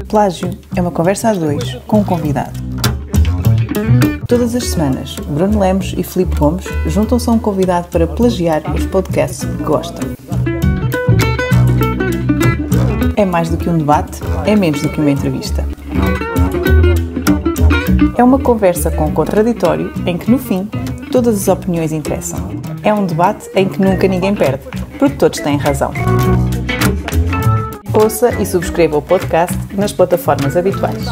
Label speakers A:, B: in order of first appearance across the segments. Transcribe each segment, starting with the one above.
A: Plágio é uma conversa a dois com um convidado. Todas as semanas, Bruno Lemos e Filipe Gomes juntam-se a um convidado para plagiar os podcasts que gostam. É mais do que um debate, é menos do que uma entrevista. É uma conversa com contraditório em que, no fim, todas as opiniões interessam. É um debate em que nunca ninguém perde, porque todos têm razão. Ouça e subscreva o podcast nas plataformas habituais.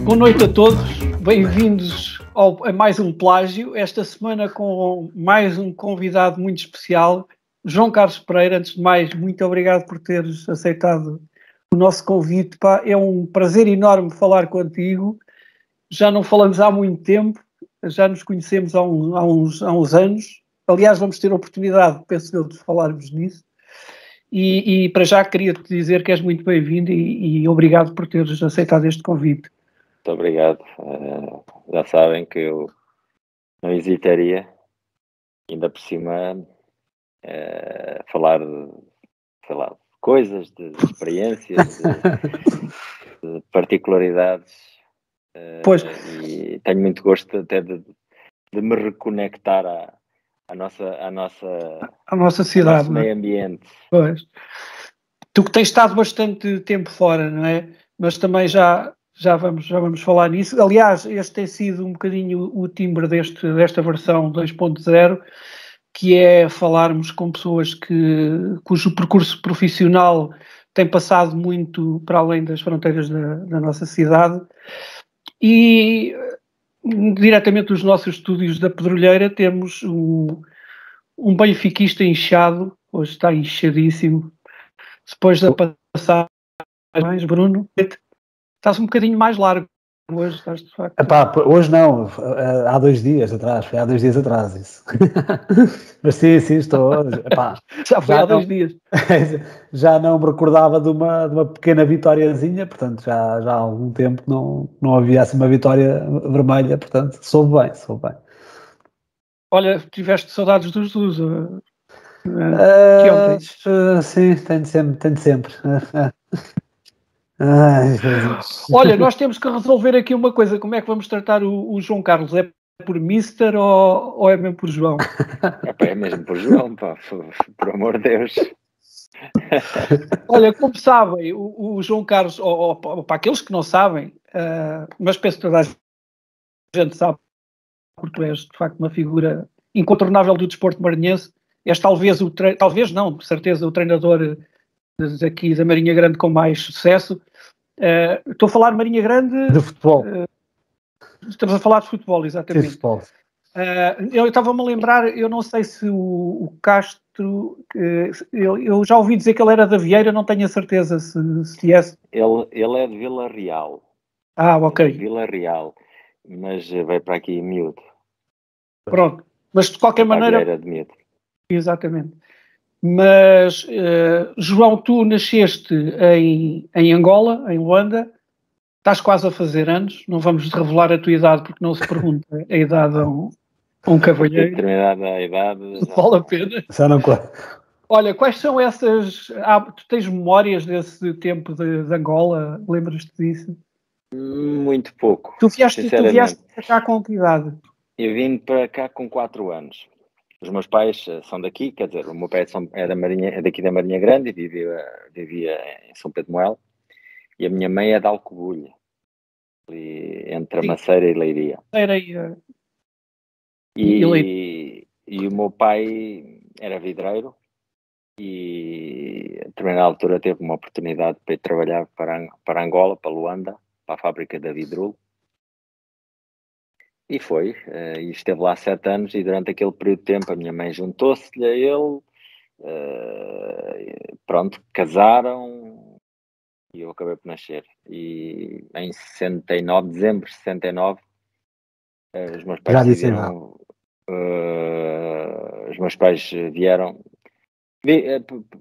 B: Boa noite a todos, bem-vindos a mais um Plágio, esta semana com mais um convidado muito especial, João Carlos Pereira. Antes de mais, muito obrigado por teres aceitado o nosso convite. Pá, é um prazer enorme falar contigo. Já não falamos há muito tempo, já nos conhecemos há uns anos. Aliás, vamos ter a oportunidade, penso eu, de falarmos nisso. E para já queria-te dizer que és muito bem-vindo e obrigado por teres aceitado este convite.
C: Muito obrigado. Já sabem que eu não hesitaria, ainda por cima, falar sei lá, de coisas, de experiências, de particularidades.
B: Pois.
C: E tenho muito gosto até de me reconectar à nossa cidade,
B: ao
C: meio ambiente.
B: Pois. Tu que tens estado bastante tempo fora, não é? Mas também já vamos falar nisso. Aliás, este tem sido um bocadinho o timbre desta versão 2.0, que é falarmos com pessoas cujo percurso profissional tem passado muito para além das fronteiras da nossa cidade. E diretamente dos nossos estúdios da Pedrolheira temos um benfiquista inchado, hoje está inchadíssimo, depois da passagem, Bruno, estás um bocadinho mais largo hoje, estás de facto.
D: Epá, hoje não, há 2 dias atrás, foi há 2 dias atrás isso. Mas sim, estou hoje. Epá,
B: já foi há 2 dias.
D: Já não me recordava de uma pequena vitóriazinha, portanto já há algum tempo não havia assim uma vitória vermelha, portanto soube bem.
B: Olha, tiveste saudades dos Jesus
D: que ontem? Sim, tenho sempre. Ai,
B: olha, nós temos que resolver aqui uma coisa. Como é que vamos tratar o João Carlos? É por Mister ou é mesmo por João?
C: É mesmo por João, pá, por amor de Deus.
B: Olha, como sabem, o João Carlos, ou para aqueles que não sabem, mas penso que toda a gente sabe, porque tu és de facto uma figura incontornável do desporto marinhense. És talvez de certeza, o treinador aqui da Marinha Grande com mais sucesso. Estou a falar de Marinha Grande...
D: De futebol.
B: Estamos a falar de futebol, exatamente.
D: De futebol.
B: Eu estava-me a lembrar, eu não sei se o Castro... eu já ouvi dizer que ele era da Vieira, não tenho a certeza se é...
C: Ele é de Vila Real.
B: Ah, ok.
C: Vila Real, mas veio para aqui miúdo.
B: Pronto, mas de qualquer maneira...
C: Era de miúdo.
B: Exatamente. Mas, João, tu nasceste em Angola, em Luanda, estás quase a fazer anos, não vamos revelar a tua idade porque não se pergunta a idade a um cavalheiro.
C: Determinada a idade...
B: Vale a pena. Olha, quais são essas... tu tens memórias desse tempo de Angola? Lembras-te disso?
C: Muito pouco.
B: Tu vieste para cá com que idade?
C: Eu vim para cá com 4 anos. Os meus pais são daqui, quer dizer, o meu pai é daqui da Marinha Grande e vivia em São Pedro Moel, e a minha mãe é de Alcobolha, entre a Maceira e Leiria. E o meu pai era vidreiro e a determinada altura teve uma oportunidade para ir trabalhar para Angola, para Luanda, para a fábrica da Vidrul. E foi, e esteve lá 7 anos, e durante aquele período de tempo a minha mãe juntou-se-lhe a ele, pronto, casaram e eu acabei por nascer. E em 69, dezembro de 69, os meus pais decidiram, os meus pais vieram.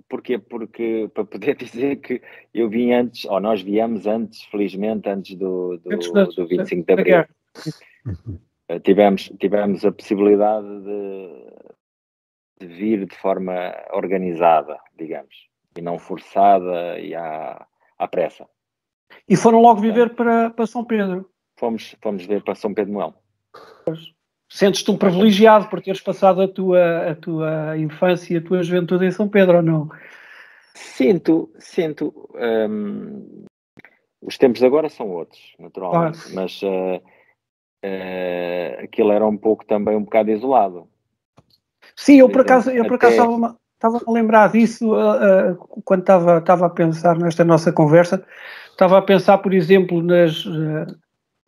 C: Porquê? Porque para poder dizer que eu vim antes, ou nós viemos antes, felizmente, antes do 25 de Abril. tivemos a possibilidade de vir de forma organizada, digamos, e não forçada e à pressa.
B: E foram logo viver para São Pedro?
C: Fomos ver para São Pedro de Moel.
B: Sentes-te um privilegiado por teres passado a tua infância e a tua juventude em São Pedro, ou não?
C: Sinto. Os tempos de agora são outros, naturalmente,
B: Claro.
C: mas aquilo era um bocado isolado.
B: Sim, eu por acaso estava-me a lembrar disso quando estava a pensar nesta nossa conversa. Estava a pensar, por exemplo,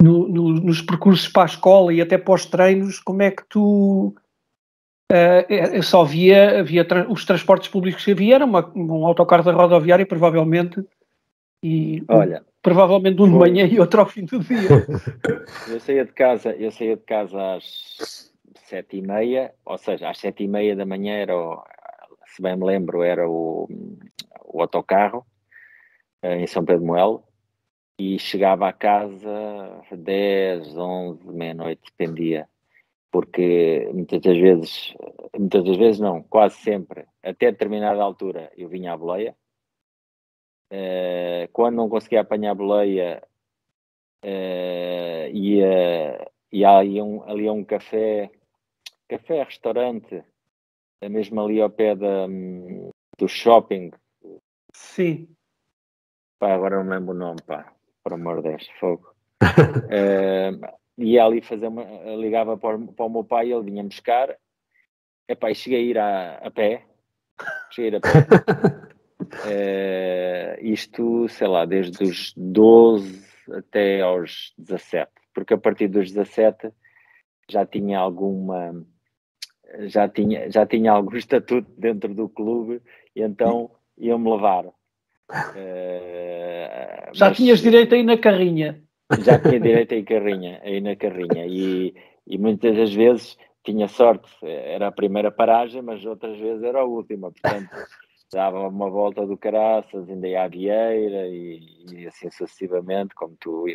B: nos percursos para a escola e até para os treinos, como é que tu... eu só havia os transportes públicos que havia, era um autocarro da rodoviária, provavelmente, e provavelmente um de manhã e outro ao fim do dia.
C: Eu saía de casa às 7h30, ou seja, às 7h30 da manhã se bem me lembro, era o autocarro em São Pedro de Moel, e chegava a casa 10, 11, meia-noite, dependia, porque muitas das vezes não, quase sempre, até determinada altura eu vinha à boleia. Quando não conseguia apanhar a boleia, ia ali a um café-restaurante, mesmo ali ao pé do shopping.
B: Sim.
C: Pá, agora não me lembro o nome, pá, por amor de Deus, fogo. Ia ali ligava para o meu pai, ele vinha-me buscar. Epá, e cheguei a ir a pé. Isto, sei lá, desde os 12 até aos 17, porque a partir dos 17 já tinha algum estatuto dentro do clube, e então iam-me levar.
B: Já tinhas direito aí na carrinha.
C: Já tinha direito aí na carrinha, e muitas das vezes tinha sorte, era a primeira paragem, mas outras vezes era a última, portanto dava uma volta do caraças, ainda ia à Vieira e assim sucessivamente, como tu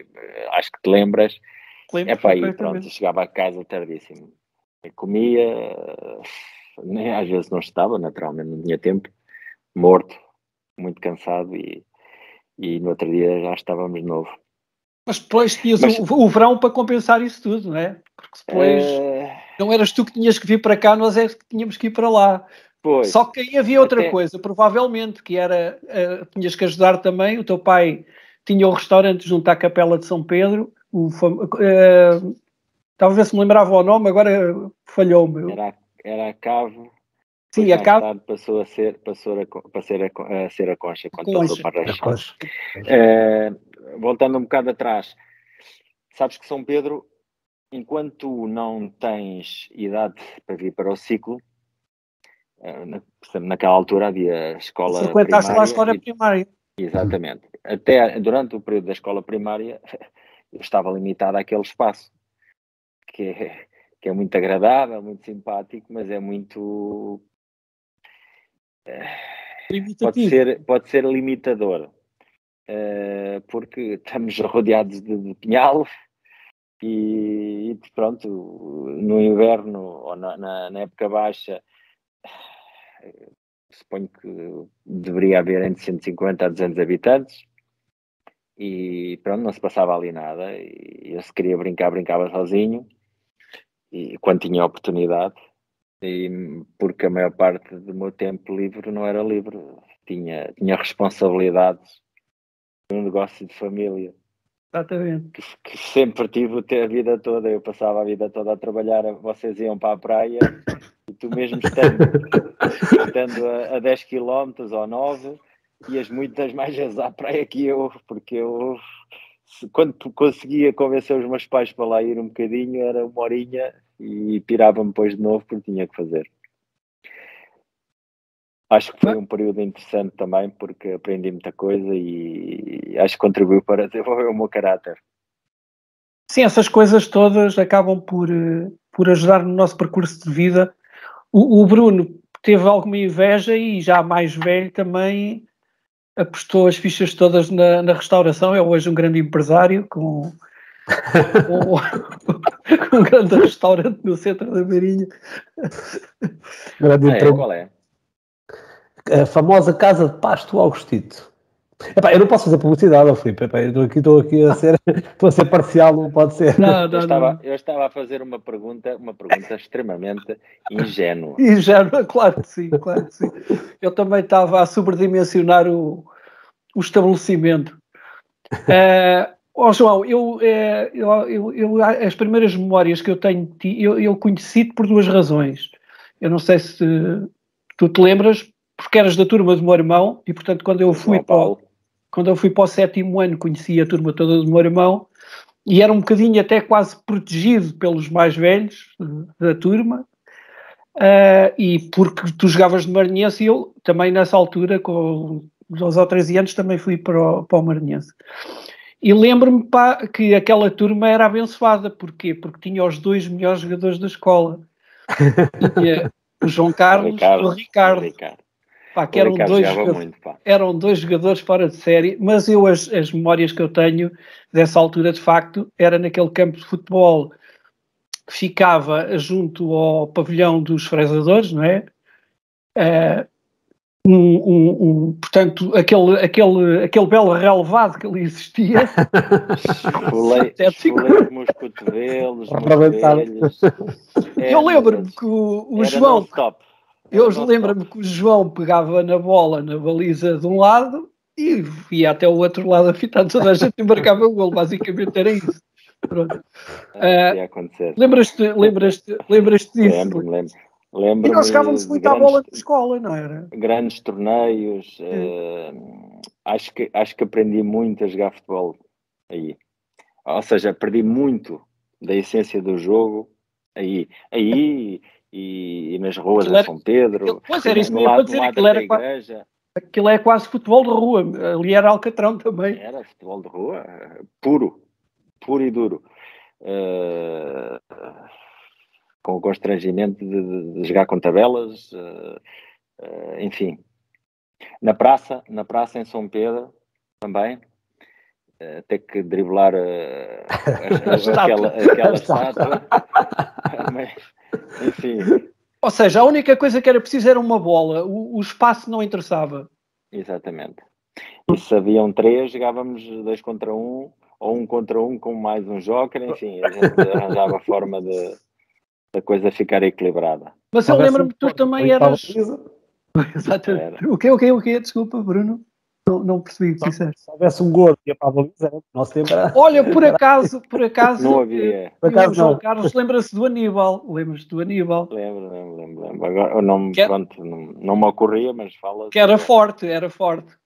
C: acho que te lembras. E pronto, chegava a casa tardíssimo, comia, nem às vezes não estava, naturalmente não tinha tempo, morto, muito cansado, e no outro dia já estávamos de novo.
B: Mas depois tinhas o verão para compensar isso tudo, não é? Porque depois não eras tu que tinhas que vir para cá, nós é que tínhamos que ir para lá.
C: Pois,
B: só que aí havia outra coisa, provavelmente, que era, tinhas que ajudar também. O teu pai tinha o restaurante junto à Capela de São Pedro, estava a ver se me lembrava o nome, agora falhou-me.
C: Era a Cave.
B: Sim, a Cave.
C: Passou a ser a Concha, quando passou para a
D: Concha.
C: Voltando um bocado atrás, sabes que São Pedro, enquanto não tens idade para vir para o ciclo, naquela altura havia escola
B: frequentaste lá a escola primária.
C: Exatamente. Até durante o período da escola primária eu estava limitado àquele espaço, que é muito agradável, muito simpático, mas é muito... pode ser limitador, porque estamos rodeados de pinhal, e pronto, no inverno ou na época baixa, suponho que deveria haver entre 150 a 200 habitantes, e pronto, não se passava ali nada, e eu, se queria brincar, brincava sozinho, e quando tinha oportunidade, porque a maior parte do meu tempo livre não era livre, tinha responsabilidades num negócio de família.
B: Exatamente.
C: Que sempre tive a vida toda. Eu passava a vida toda a trabalhar, vocês iam para a praia, e tu mesmo estando a 10 km ou 9, ias muitas mais vezes à praia que eu, porque quando conseguia convencer os meus pais para lá ir um bocadinho, era uma horinha, e pirava-me depois de novo porque tinha que fazer. Acho que foi um período interessante também, porque aprendi muita coisa e acho que contribuiu para desenvolver o meu caráter.
B: Sim, essas coisas todas acabam por ajudar no nosso percurso de vida. O Bruno teve alguma inveja e, já mais velho, também apostou as fichas todas na restauração. É hoje um grande empresário um grande restaurante no centro da Marinha.
C: Qual é?
D: A famosa Casa de Pasto Augustito. Epá, eu não posso fazer publicidade, Filipe. Epá, eu estou aqui a ser parcial, não pode ser.
C: Eu estava a fazer uma pergunta extremamente ingênua.
B: Ingênua, claro que sim. Eu também estava a sobredimensionar o estabelecimento. João, as primeiras memórias que eu tenho, eu conheci-te por duas razões. Eu não sei se tu te lembras, porque eras da turma do meu irmão, e portanto quando eu fui para o 7º ano conheci a turma toda do meu irmão, e era um bocadinho até quase protegido pelos mais velhos da turma, e porque tu jogavas de Maranhense, e eu também nessa altura, com 12 ou 13 anos, também fui para o Maranhense. E lembro-me que aquela turma era abençoada. Porquê? Porque tinha os 2 melhores jogadores da escola. Tinha o João Carlos e o Ricardo. Pá, que eram dois jogadores fora de série, mas as memórias que eu tenho dessa altura, de facto, era naquele campo de futebol que ficava junto ao pavilhão dos fresadores, não é? Portanto, aquele belo relevado que ali existia.
C: Esfolei-me os cotovelos, joelhos.
B: Eu lembro-me que o João... lembro-me que o João pegava na bola na baliza de um lado e ia até o outro lado a fitar toda a gente e marcava o golo. Basicamente era isso. Pronto. Lembras-te disso?
C: Lembro-me.
B: E nós jogávamos muito à bola na escola, não era?
C: Grandes torneios. Acho que aprendi muito a jogar futebol aí. Ou seja, perdi muito da essência do jogo aí e nas ruas de São Pedro.
B: Pois era isso que eu ia dizer, aquilo é quase futebol de rua. Ali era Alcatrão também.
C: Era futebol de rua, puro e duro. Com o constrangimento de jogar com tabelas, enfim. Na praça em São Pedro, também, ter que driblar aquela estátua. Mas, enfim.
B: Ou seja, a única coisa que era preciso era uma bola, o espaço não interessava.
C: Exatamente. E se haviam 3, jogávamos 2 contra 1, ou 1 contra 1 com mais um joker, enfim, a gente arranjava a forma da coisa ficar equilibrada.
B: Mas eu lembro-me que tu também eras... Exatamente. O quê? Desculpa, Bruno. Não percebi o que disseste.
D: Se houvesse um gordo que ia para a baliza, nosso tempo era...
B: Olha, por acaso
C: não havia.
B: O João Carlos lembra-se do Aníbal. Lembras-te do Aníbal?
C: Lembro. Agora o nome, não me ocorria, mas fala...
B: Que era forte.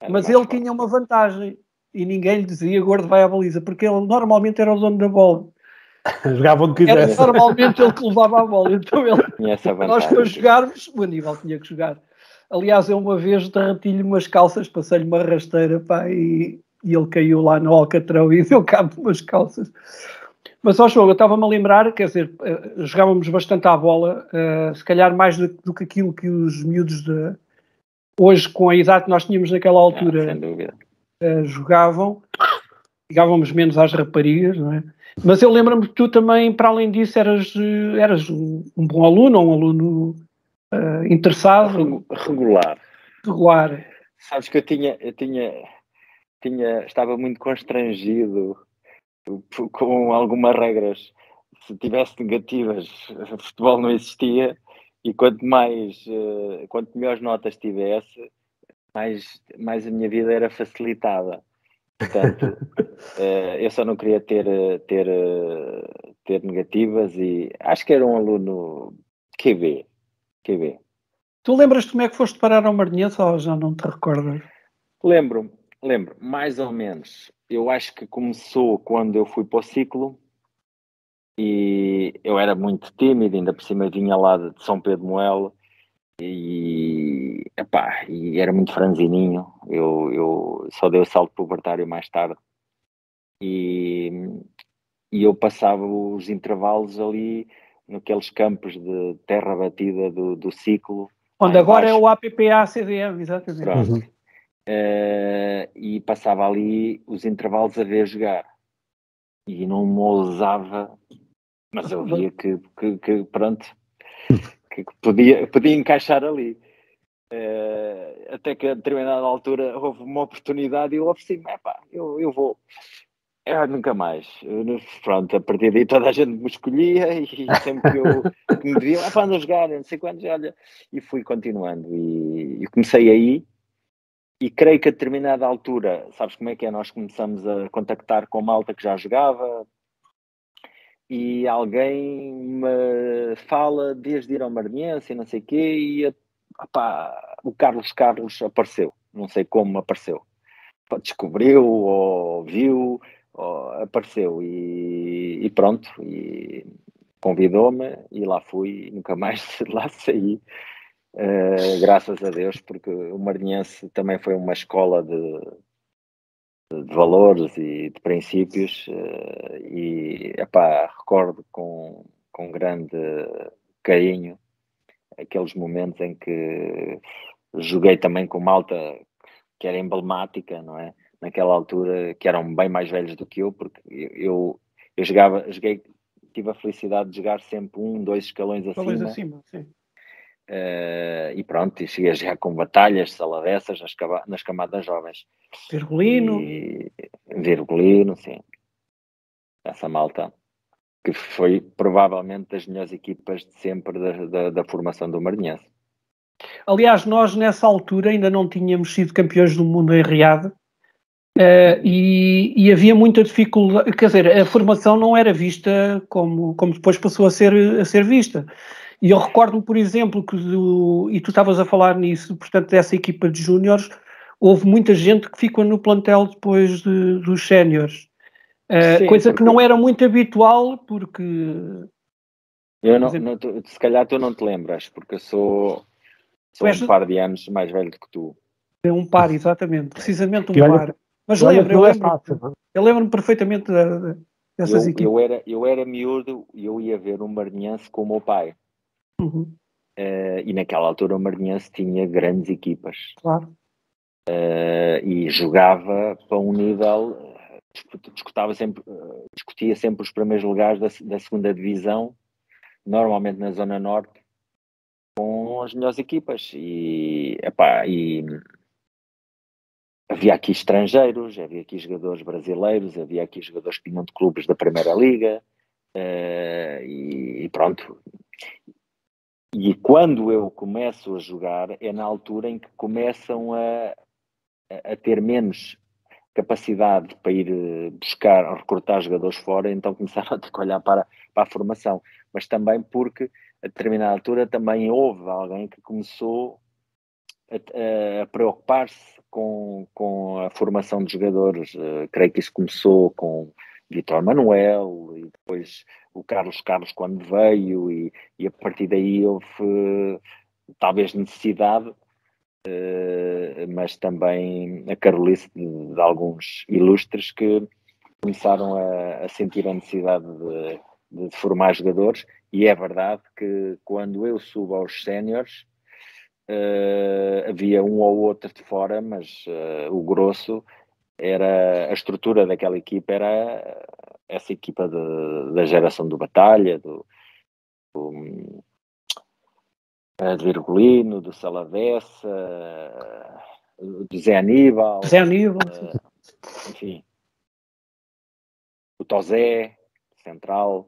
B: Mas ele tinha uma vantagem. E ninguém lhe dizia gordo vai à baliza, porque ele normalmente era o dono da bola.
D: Jogava onde quisesse.
B: Era normalmente ele que levava a bola. Então
C: nós
B: para jogarmos, o Aníbal tinha que jogar. Aliás, eu uma vez derreti-lhe umas calças, passei-lhe uma rasteira, pá, e ele caiu lá no Alcatrão e deu cabo de umas calças. Mas, João, eu estava-me a lembrar, quer dizer, jogávamos bastante à bola, se calhar mais do que aquilo que os miúdos hoje, com a idade que nós tínhamos naquela altura,
C: sem dúvida.
B: Jogávamos menos às raparigas, não é? Mas eu lembro-me que tu também, para além disso, eras um bom aluno, um aluno interessado.
C: Regular. Sabes que eu estava muito constrangido com algumas regras. Se tivesse negativas, futebol não existia, e quanto melhores notas tivesse, mais a minha vida era facilitada. Portanto, eu só não queria ter negativas, e acho que era um aluno QB.
B: Tu lembras-te como é que foste parar ao Maranhense ou já não te recordas?
C: Lembro, mais ou menos. Eu acho que começou quando eu fui para o ciclo e eu era muito tímido, ainda por cima vinha lá de São Pedro de Moel e era muito franzininho. Eu só dei o salto pubertário mais tarde e eu passava os intervalos ali naqueles campos de terra batida do ciclo.
B: Onde agora é o APPA-CDM, exatamente.
C: Pronto. E passava ali os intervalos a ver jogar. E não me ousava Mas eu via que pronto, que podia encaixar ali. Até que a determinada altura houve uma oportunidade e eu ofereci-me, eu vou. Nunca mais. Pronto, a partir daí toda a gente me escolhia e sempre que me viam, anda a jogar, não sei quantos, olha, e fui continuando. E comecei aí, e creio que a determinada altura, sabes como é que é? Nós começamos a contactar com malta que já jogava, e alguém me fala desde ir ao Maranhense e não sei o quê, e o Carlos apareceu, não sei como apareceu. Descobriu ou viu, ou apareceu e pronto, e convidou-me e lá fui, nunca mais lá saí, graças a Deus, porque o Maranhense também foi uma escola de valores e de princípios, e recordo com grande carinho aqueles momentos em que joguei também com malta que era emblemática, não é? Naquela altura, que eram bem mais velhos do que eu, porque eu joguei, tive a felicidade de jogar sempre 2 escalões acima.
B: Sim.
C: E pronto, e cheguei já com batalhas, salavessas nas camadas jovens. Virgulino, sim. Essa malta, que foi provavelmente das melhores equipas de sempre da formação do Maranhense.
B: Aliás, nós nessa altura ainda não tínhamos sido campeões do mundo em Riad, e havia muita dificuldade, quer dizer, a formação não era vista como depois passou a ser vista. E eu recordo-me, por exemplo, e tu estavas a falar nisso, portanto, dessa equipa de júniores, houve muita gente que ficou no plantel depois dos séniores. Coisa que não era muito habitual, porque...
C: Se calhar tu não te lembras, porque eu sou um par de anos mais velho que tu.
B: É um par, exatamente, precisamente um par. Mas eu lembro-me perfeitamente dessas equipes.
C: Eu era miúdo e eu ia ver o Maranhense com o meu pai.
B: Uhum.
C: E naquela altura o Maranhense tinha grandes equipas.
B: Claro.
C: E jogava para um nível... discutia sempre os primeiros lugares da segunda divisão, normalmente na Zona Norte, com as melhores equipas. E havia aqui estrangeiros, havia aqui jogadores brasileiros, havia aqui jogadores que vinham de clubes da Primeira Liga, e pronto. E quando eu começo a jogar, é na altura em que começam a ter menos capacidade para ir recrutar jogadores fora, então começaram a ter que olhar para a formação. Mas também porque, a determinada altura, também houve alguém que começou a preocupar-se com a formação de jogadores. Creio que isso começou com Vítor Manuel e depois o Carlos quando veio, e a partir daí houve talvez necessidade, mas também a carolice de alguns ilustres que começaram a sentir a necessidade de formar jogadores. E é verdade que quando eu subo aos séniores, havia um ou outro de fora, mas o grosso era a estrutura daquela equipa, era essa equipa da geração do Batalha, do Virgulino, do Salavessa, do Zé Aníbal, enfim, o Tozé, Central,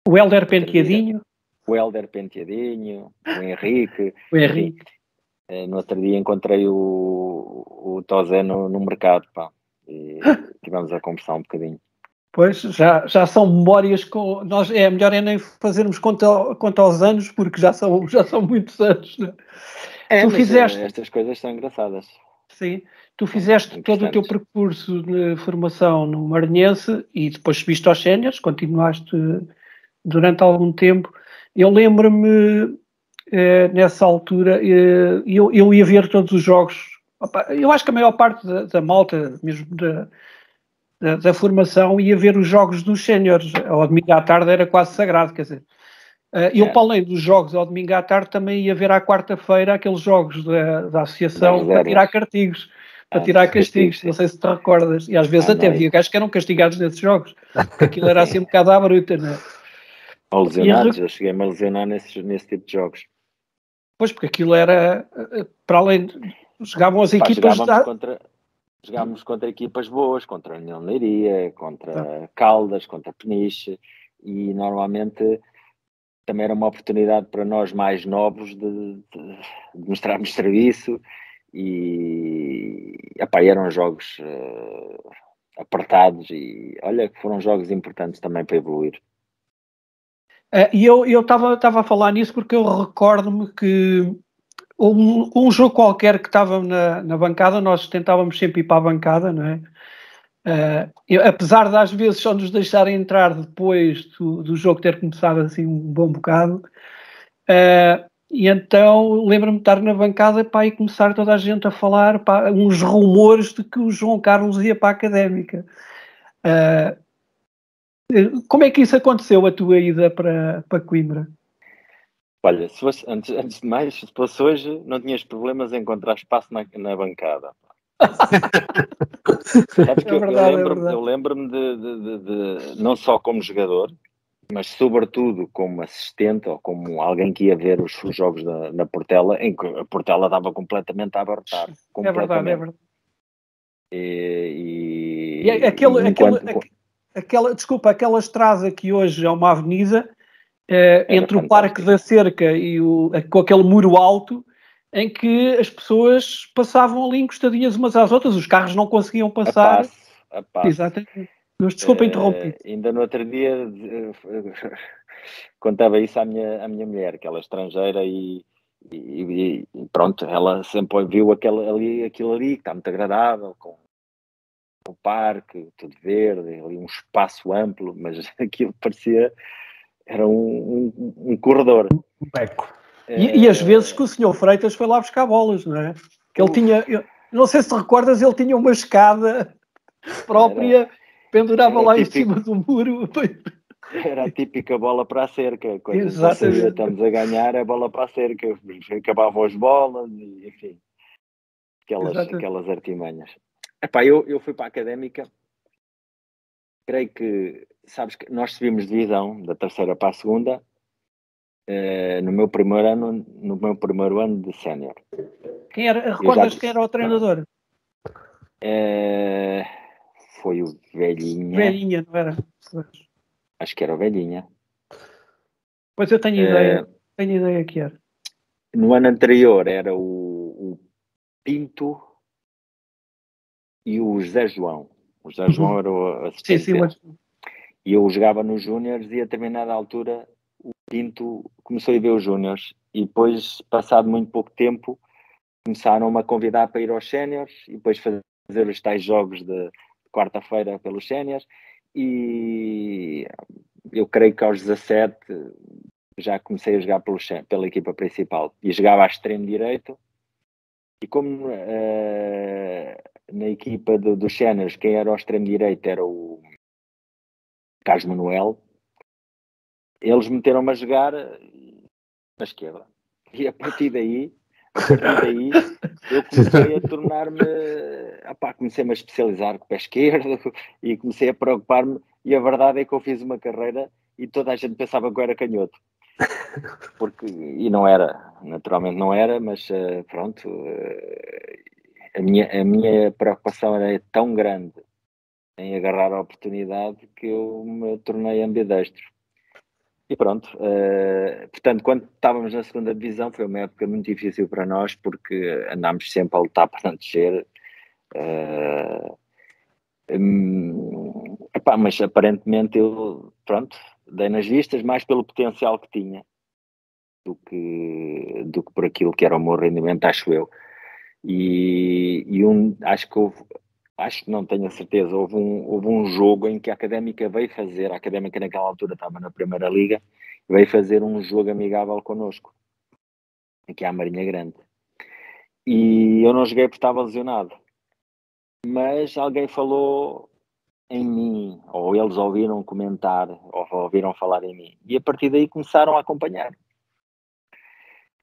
B: o Hélder Penteadinho,
C: o Henrique. Enfim, no outro dia encontrei o Tozé no mercado, e tivemos a conversar um bocadinho.
B: Pois, já são memórias com... É melhor nem fazermos conta aos anos, porque já são muitos anos, né? Tu fizeste...
C: Estas coisas são engraçadas.
B: Sim, tu fizeste todo o teu percurso de formação no Maranhense e depois subiste aos séniores, continuaste durante algum tempo. Eu lembro-me, nessa altura, eu ia ver todos os jogos. Eu acho que a maior parte da malta, mesmo da formação, ia ver os jogos dos séniores. Ao domingo à tarde era quase sagrado, quer dizer. Eu, para além dos jogos ao domingo à tarde, também ia ver à quarta-feira aqueles jogos da associação para tirar castigos. Não sei se te recordas. E às vezes até havia gajos que eram castigados nesses jogos, porque aquilo era assim um bocado à bruta, não é?
C: Ou lesionados, eu cheguei-me a lesionar nesse tipo de jogos.
B: Pois, porque aquilo era, para além jogavam as equipas...
C: Jogávamos contra equipas boas, contra a União de Leiria, contra Caldas, contra Peniche, e normalmente também era uma oportunidade para nós mais novos de mostrarmos serviço, e eram jogos apertados, e olha que foram jogos importantes também para evoluir.
B: E eu estava a falar nisso porque eu recordo-me que um jogo qualquer que estava na bancada, nós tentávamos sempre ir para a bancada, não é? Apesar de às vezes só nos deixarem entrar depois do jogo ter começado assim um bom bocado, e então lembro-me de estar na bancada e começar toda a gente a falar uns rumores de que o João Carlos ia para a Académica. Como é que isso aconteceu, a tua ida para Coimbra?
C: Olha, se fosse, antes de mais, se fosse hoje, não tinhas problemas em encontrar espaço na bancada. Sabes que eu lembro-me de não só como jogador, mas sobretudo como assistente ou como alguém que ia ver os jogos na Portela, em que a Portela estava completamente a abarrotar.
B: É verdade, é verdade. Aquela estrada que hoje é uma avenida, entre o Parque da Cerca e com aquele muro alto, em que as pessoas passavam ali encostadinhas umas às outras, os carros não conseguiam passar.
C: A passo.
B: Exatamente. Mas desculpa interromper.
C: Ainda no outro dia contava isso à minha mulher, que ela é estrangeira, e pronto, ela sempre viu aquilo ali, que está muito agradável, com o parque, tudo verde, ali um espaço amplo, mas aquilo parecia, era um corredor.
D: Um beco.
B: E às vezes que o Sr. Freitas foi lá buscar bolas, não é? Que ele tinha, não sei se te recordas, ele tinha uma escada própria, pendurava lá em cima do muro.
C: Era a típica bola para a cerca. Quando estamos a ganhar, a bola para a cerca. Acabavam as bolas, e, enfim. Aquelas artimanhas. Eu fui para a Académica. Creio que, sabes que nós subimos divisão da terceira para a segunda no meu primeiro ano de sénior.
B: Recordas quem era o treinador?
C: Foi o Velhinha.
B: Velhinha, não era?
C: Acho que era o Velhinha.
B: Pois eu tenho ideia que era.
C: No ano anterior era o Pinto e o José João. O José João era o assistente.
B: Sim.
C: E eu jogava nos Júniores, e a determinada altura o Pinto começou a ver os Júniores, e depois, passado muito pouco tempo, começaram-me a convidar para ir aos Séniores e depois fazer os tais jogos de quarta-feira pelos Séniores, e eu creio que aos 17 já comecei a jogar pela equipa principal, e jogava a extremo direito, e como na equipa dos Séniores quem era ao extremo direito era o Carlos Manuel, eles meteram-me a jogar na esquerda, e a partir daí eu comecei a tornar-me, comecei-me a especializar com o pé esquerdo, e comecei a preocupar-me, e a verdade é que eu fiz uma carreira e toda a gente pensava que eu era canhoto, e não era, naturalmente não era, mas pronto, a minha preocupação era tão grande em agarrar a oportunidade que eu me tornei ambidestro. E pronto, portanto, quando estávamos na segunda divisão foi uma época muito difícil para nós, porque andámos sempre a lutar para não descer. Mas aparentemente eu, pronto, dei nas vistas mais pelo potencial que tinha do que por aquilo que era o meu rendimento, acho eu. Acho que não tenho a certeza, houve um jogo em que a Académica veio fazer, a Académica naquela altura estava na Primeira Liga, veio fazer um jogo amigável connosco, aqui à Marinha Grande. E eu não joguei porque estava lesionado, mas alguém falou em mim, ou eles ouviram comentar, ou ouviram falar em mim, e a partir daí começaram a acompanhar.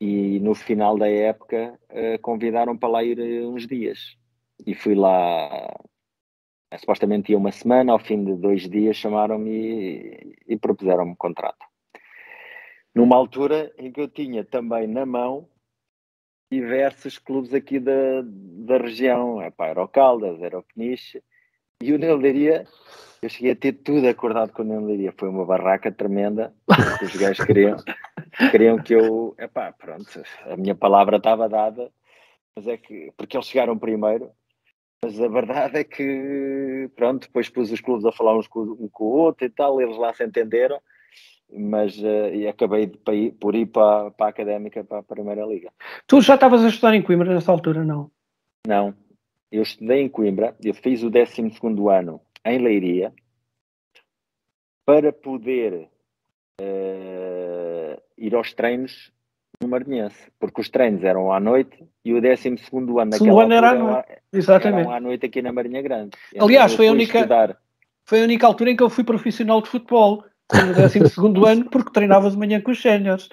C: E no final da época convidaram para lá ir uns dias. E fui lá, supostamente ia uma semana, ao fim de 2 dias chamaram-me e propuseram-me contrato. numa altura em que eu tinha também na mão diversos clubes aqui da região. Era o Caldas, era o Peniche, e o União de Leiria, eu cheguei a ter tudo acordado com o União de Leiria. Foi uma barraca tremenda, que os gajos queriam que eu... pronto, a minha palavra estava dada, mas é que... Porque eles chegaram primeiro, mas a verdade é que, pronto, depois pus os clubes a falar um com o outro e tal, eles lá se entenderam, mas e acabei por ir para a Académica, para a Primeira Liga.
B: Tu já estavas a estudar em Coimbra nessa altura, não?
C: Não, eu estudei em Coimbra, eu fiz o 12º ano em Leiria, para poder ir aos treinos no Maranhense, porque os treinos eram à noite e o 12º ano naquela altura
B: era à noite. Exatamente.
C: Eram à noite aqui na Marinha Grande.
B: Aliás,
C: então
B: foi a única altura em que eu fui profissional de futebol, no 12º ano, porque treinava de manhã com os séniores.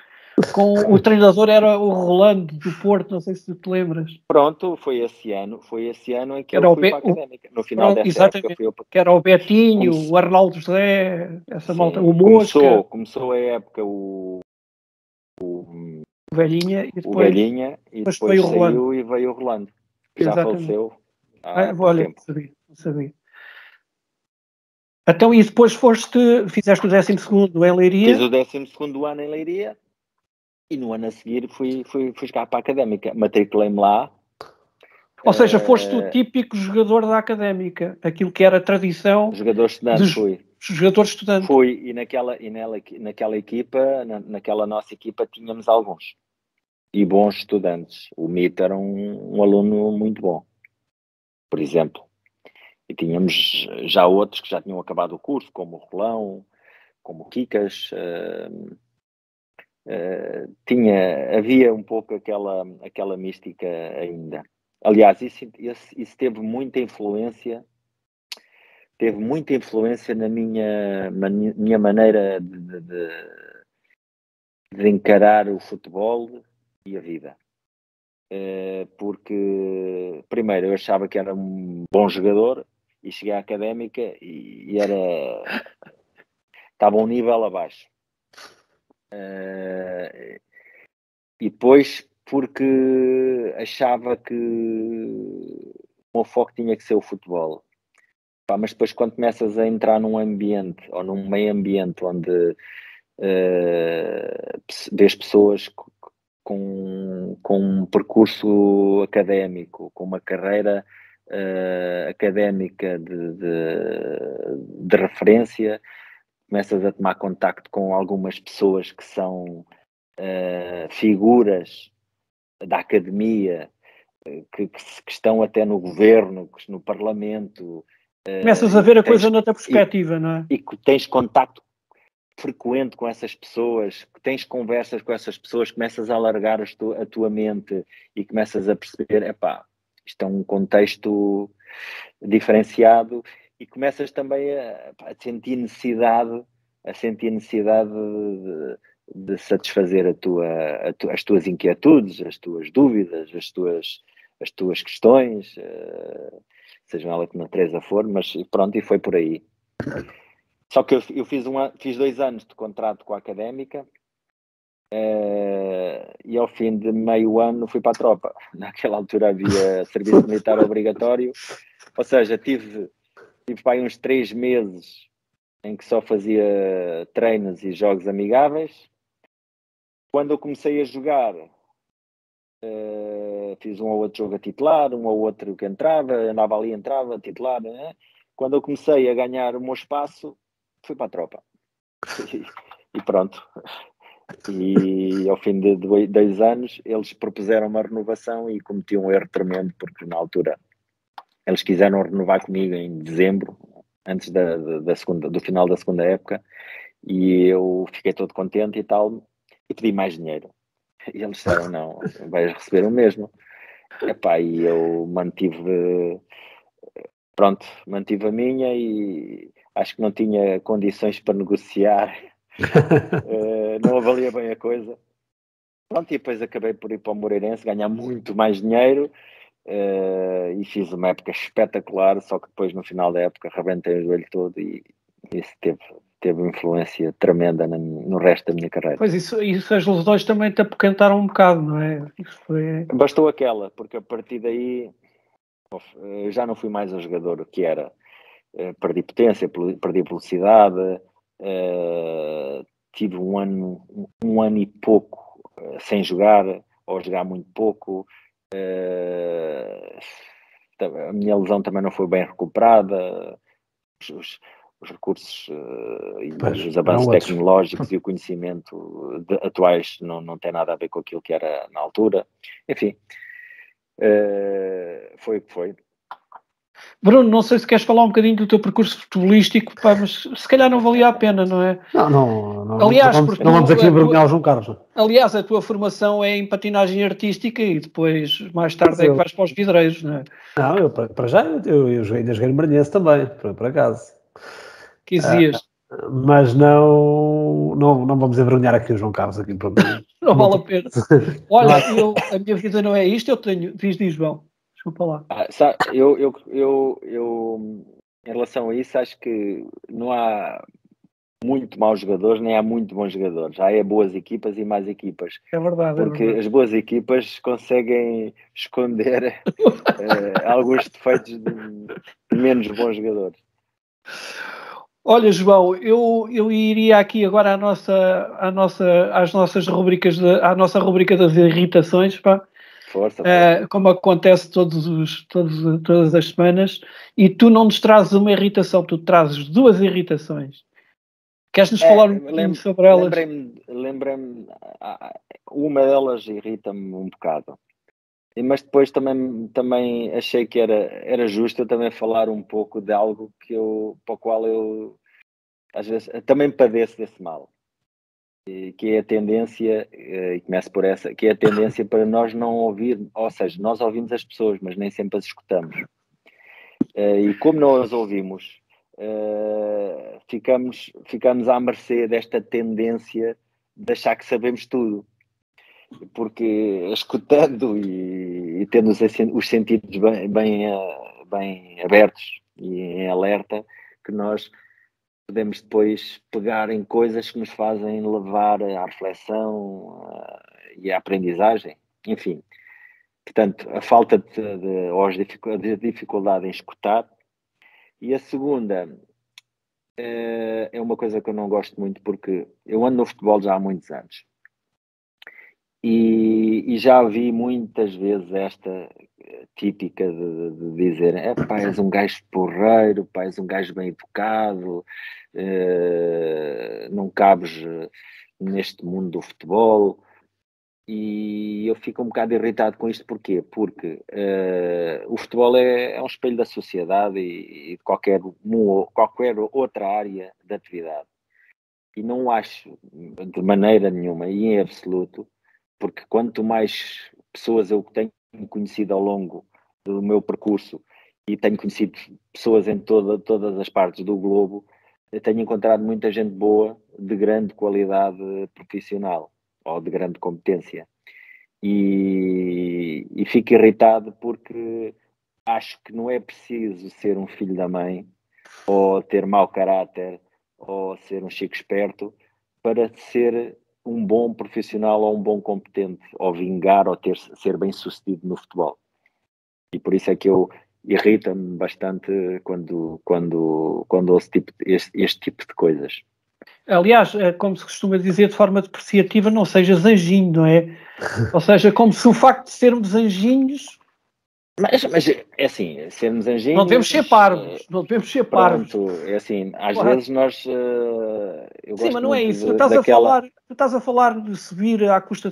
B: O treinador era o Rolando do Porto, não sei se te lembras.
C: Pronto, foi esse ano em que eu fui para a Académica. No final dessa época fui eu para...
B: Que era o Betinho, o Arnaldo José, essa malta, o Mosca.
C: Começou a época o
B: Velhinha e
C: depois
B: veio o
C: saiu
B: Rolando.
C: e veio o Rolando, que já faleceu há pouco
B: olha,
C: tempo.
B: Não sabia. Então, e depois fizeste o 12º em Leiria?
C: Fiz o 12º ano em Leiria e no ano a seguir fui jogar para a Académica. Matriculei-me lá.
B: Ou seja, foste o típico jogador da Académica, aquilo que era tradição.
C: Jogador estudante, fui.
B: Jogador estudante.
C: Fui, e naquela equipa, naquela nossa equipa, tínhamos alguns. E bons estudantes. O Mito era um aluno muito bom, por exemplo. E tínhamos já outros que já tinham acabado o curso, como o Rolão, como o Kikas. Havia um pouco aquela mística ainda. Aliás, isso teve muita influência na minha maneira de encarar o futebol e a vida. Porque, primeiro, eu achava que era um bom jogador e cheguei à Académica e estava um nível abaixo. E depois, porque achava que o meu foco tinha que ser o futebol. Mas depois, quando começas a entrar num ambiente ou num meio ambiente onde vês pessoas com um percurso académico, com uma carreira académica de referência, começas a tomar contacto com algumas pessoas que são figuras da academia, que estão até no governo, no parlamento.
B: Começas a ver a coisa noutra perspectiva, não é?
C: E que tens contacto frequente com essas pessoas, que tens conversas com essas pessoas, começas a alargar a tua mente e começas a perceber, isto é um contexto diferenciado, e começas também a sentir necessidade de satisfazer as tuas inquietudes, as tuas dúvidas, as tuas questões, sejam elas que natureza for, mas pronto, e foi por aí. Só que eu fiz 2 anos de contrato com a Académica e ao fim de meio ano fui para a tropa. Naquela altura havia serviço militar obrigatório, ou seja, tive para aí uns 3 meses em que só fazia treinos e jogos amigáveis. Quando eu comecei a jogar, fiz um ou outro jogo a titular, um ou outro que andava ali, entrava, titular. Quando eu comecei a ganhar o meu espaço, fui para a tropa. E pronto. E ao fim de 2 anos, eles propuseram uma renovação e cometi um erro tremendo, porque na altura eles quiseram renovar comigo em dezembro, antes do final da segunda época, e eu fiquei todo contente e tal, e pedi mais dinheiro. E eles disseram, não, vais receber o mesmo. E eu mantive a minha, e acho que não tinha condições para negociar, não avalia bem a coisa. Pronto, e depois acabei por ir para o Moreirense, ganhar muito mais dinheiro, e fiz uma época espetacular, só que depois no final da época rebentei o joelho todo e isso teve influência tremenda no resto da minha carreira.
B: Pois isso as lesões também te apoquentaram um bocado, não é? Isso foi...
C: Bastou aquela, porque a partir daí já não fui mais o jogador que era. Perdi potência, perdi velocidade, tive um ano e pouco sem jogar, ou jogar muito pouco. A minha lesão também não foi bem recuperada. Os recursos e os avanços tecnológicos e o conhecimento atuais não tem nada a ver com aquilo que era na altura. Enfim, foi o que foi.
B: Bruno, não sei se queres falar um bocadinho do teu percurso futebolístico, pá, mas se calhar não valia a pena, não é?
D: Não.
B: Aliás,
D: não vamos aqui envergonhar o João Carlos.
B: Aliás, a tua formação é em patinagem artística e depois, mais tarde, é que vais para os vidreiros, não é?
D: Não, eu para já, eu ainda joguei no Maranhense também, por acaso.
B: 15 dias.
D: Mas não vamos envergonhar aqui o João Carlos aqui para mim.
B: Não vale a pena. Olha, a minha vida não é isto, eu tenho... Diz, João. Desculpa lá.
C: Eu, em relação a isso, acho que não há muito maus jogadores, nem há muito bons jogadores. Há boas equipas e más equipas.
B: É verdade.
C: Porque as boas equipas conseguem esconder alguns defeitos de menos bons jogadores.
B: Olha, João, eu iria aqui agora à nossa rubrica das irritações, pá.
C: Força.
B: Como acontece todas as semanas, e tu não nos trazes uma irritação, tu trazes duas irritações. Queres-nos falar um pouquinho sobre elas?
C: Lembrei-me, uma delas irrita-me um bocado, mas depois também achei que era justo eu também falar um pouco de algo para o qual eu às vezes também padeço desse mal. Que é a tendência, e começo por essa, que é a tendência para nós não ouvir, ou seja, nós ouvimos as pessoas, mas nem sempre as escutamos. E como não as ouvimos, ficamos à mercê desta tendência de achar que sabemos tudo. Porque escutando e tendo os sentidos bem abertos e em alerta, que nós podemos depois pegar em coisas que nos fazem levar à reflexão e à aprendizagem, enfim. Portanto, a falta ou a dificuldade em escutar. E a segunda é uma coisa que eu não gosto muito, porque eu ando no futebol já há muitos anos. E já vi muitas vezes esta típica de dizer pá, és um gajo porreiro, pá, és um gajo bem educado, não cabes neste mundo do futebol. E eu fico um bocado irritado com isto. Porquê? Porque o futebol é um espelho da sociedade e de qualquer outra área de atividade. E não acho de maneira nenhuma e em absoluto, porque quanto mais pessoas eu tenho conhecido ao longo do meu percurso e tenho conhecido pessoas em todas as partes do globo, eu tenho encontrado muita gente boa, de grande qualidade profissional ou de grande competência. E fico irritado porque acho que não é preciso ser um filho da mãe ou ter mau caráter ou ser um chico esperto para ser um bom profissional ou um bom competente, ou vingar, ou ser bem sucedido no futebol. E por isso é que irrita-me bastante quando ouço este tipo de coisas.
B: Aliás, como se costuma dizer de forma depreciativa, não sejas anjinho, não é? Ou seja, como se o facto de sermos anjinhos...
C: Mas é assim, sermos anjinhos...
B: Não devemos ser parvos, não devemos ser parvos.
C: Pronto, é assim, às vezes nós...
B: Sim, mas não é isso. Tu estás a falar de subir à custa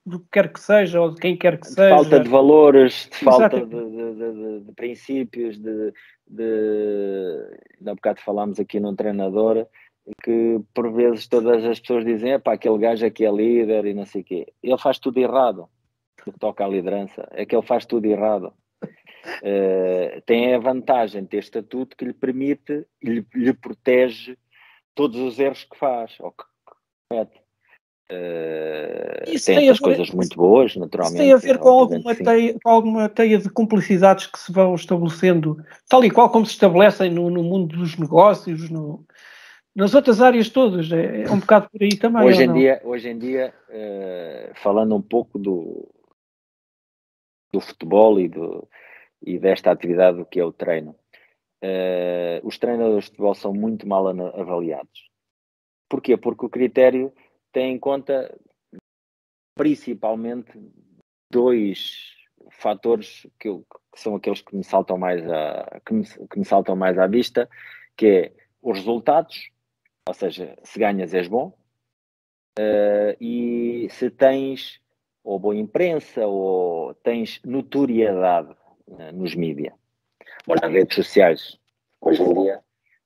B: do que quer que seja, ou de quem quer que seja.
C: Falta de valores, de falta de princípios, há bocado falámos aqui num treinador, que por vezes todas as pessoas dizem, pá, aquele gajo aqui é líder e não sei o quê. Ele faz tudo errado. No que toca à liderança, é que ele faz tudo errado. Tem a vantagem de ter estatuto que lhe permite, lhe protege todos os erros que faz, ou que comete. Tem outras coisas muito boas, naturalmente.
B: Isso tem a ver com alguma teia de cumplicidades que se vão estabelecendo, tal e qual como se estabelecem no mundo dos negócios, nas outras áreas todas, é um bocado por aí também.
C: Hoje em dia, falando um pouco do futebol e desta atividade do que é o treino, os treinadores de futebol são muito mal avaliados. Porquê? Porque o critério tem em conta principalmente 2 fatores que são aqueles que me saltam mais à vista, que é os resultados, ou seja, se ganhas és bom, e se tens ou boa imprensa ou tens notoriedade nos mídias. Nas redes sociais, hoje em dia,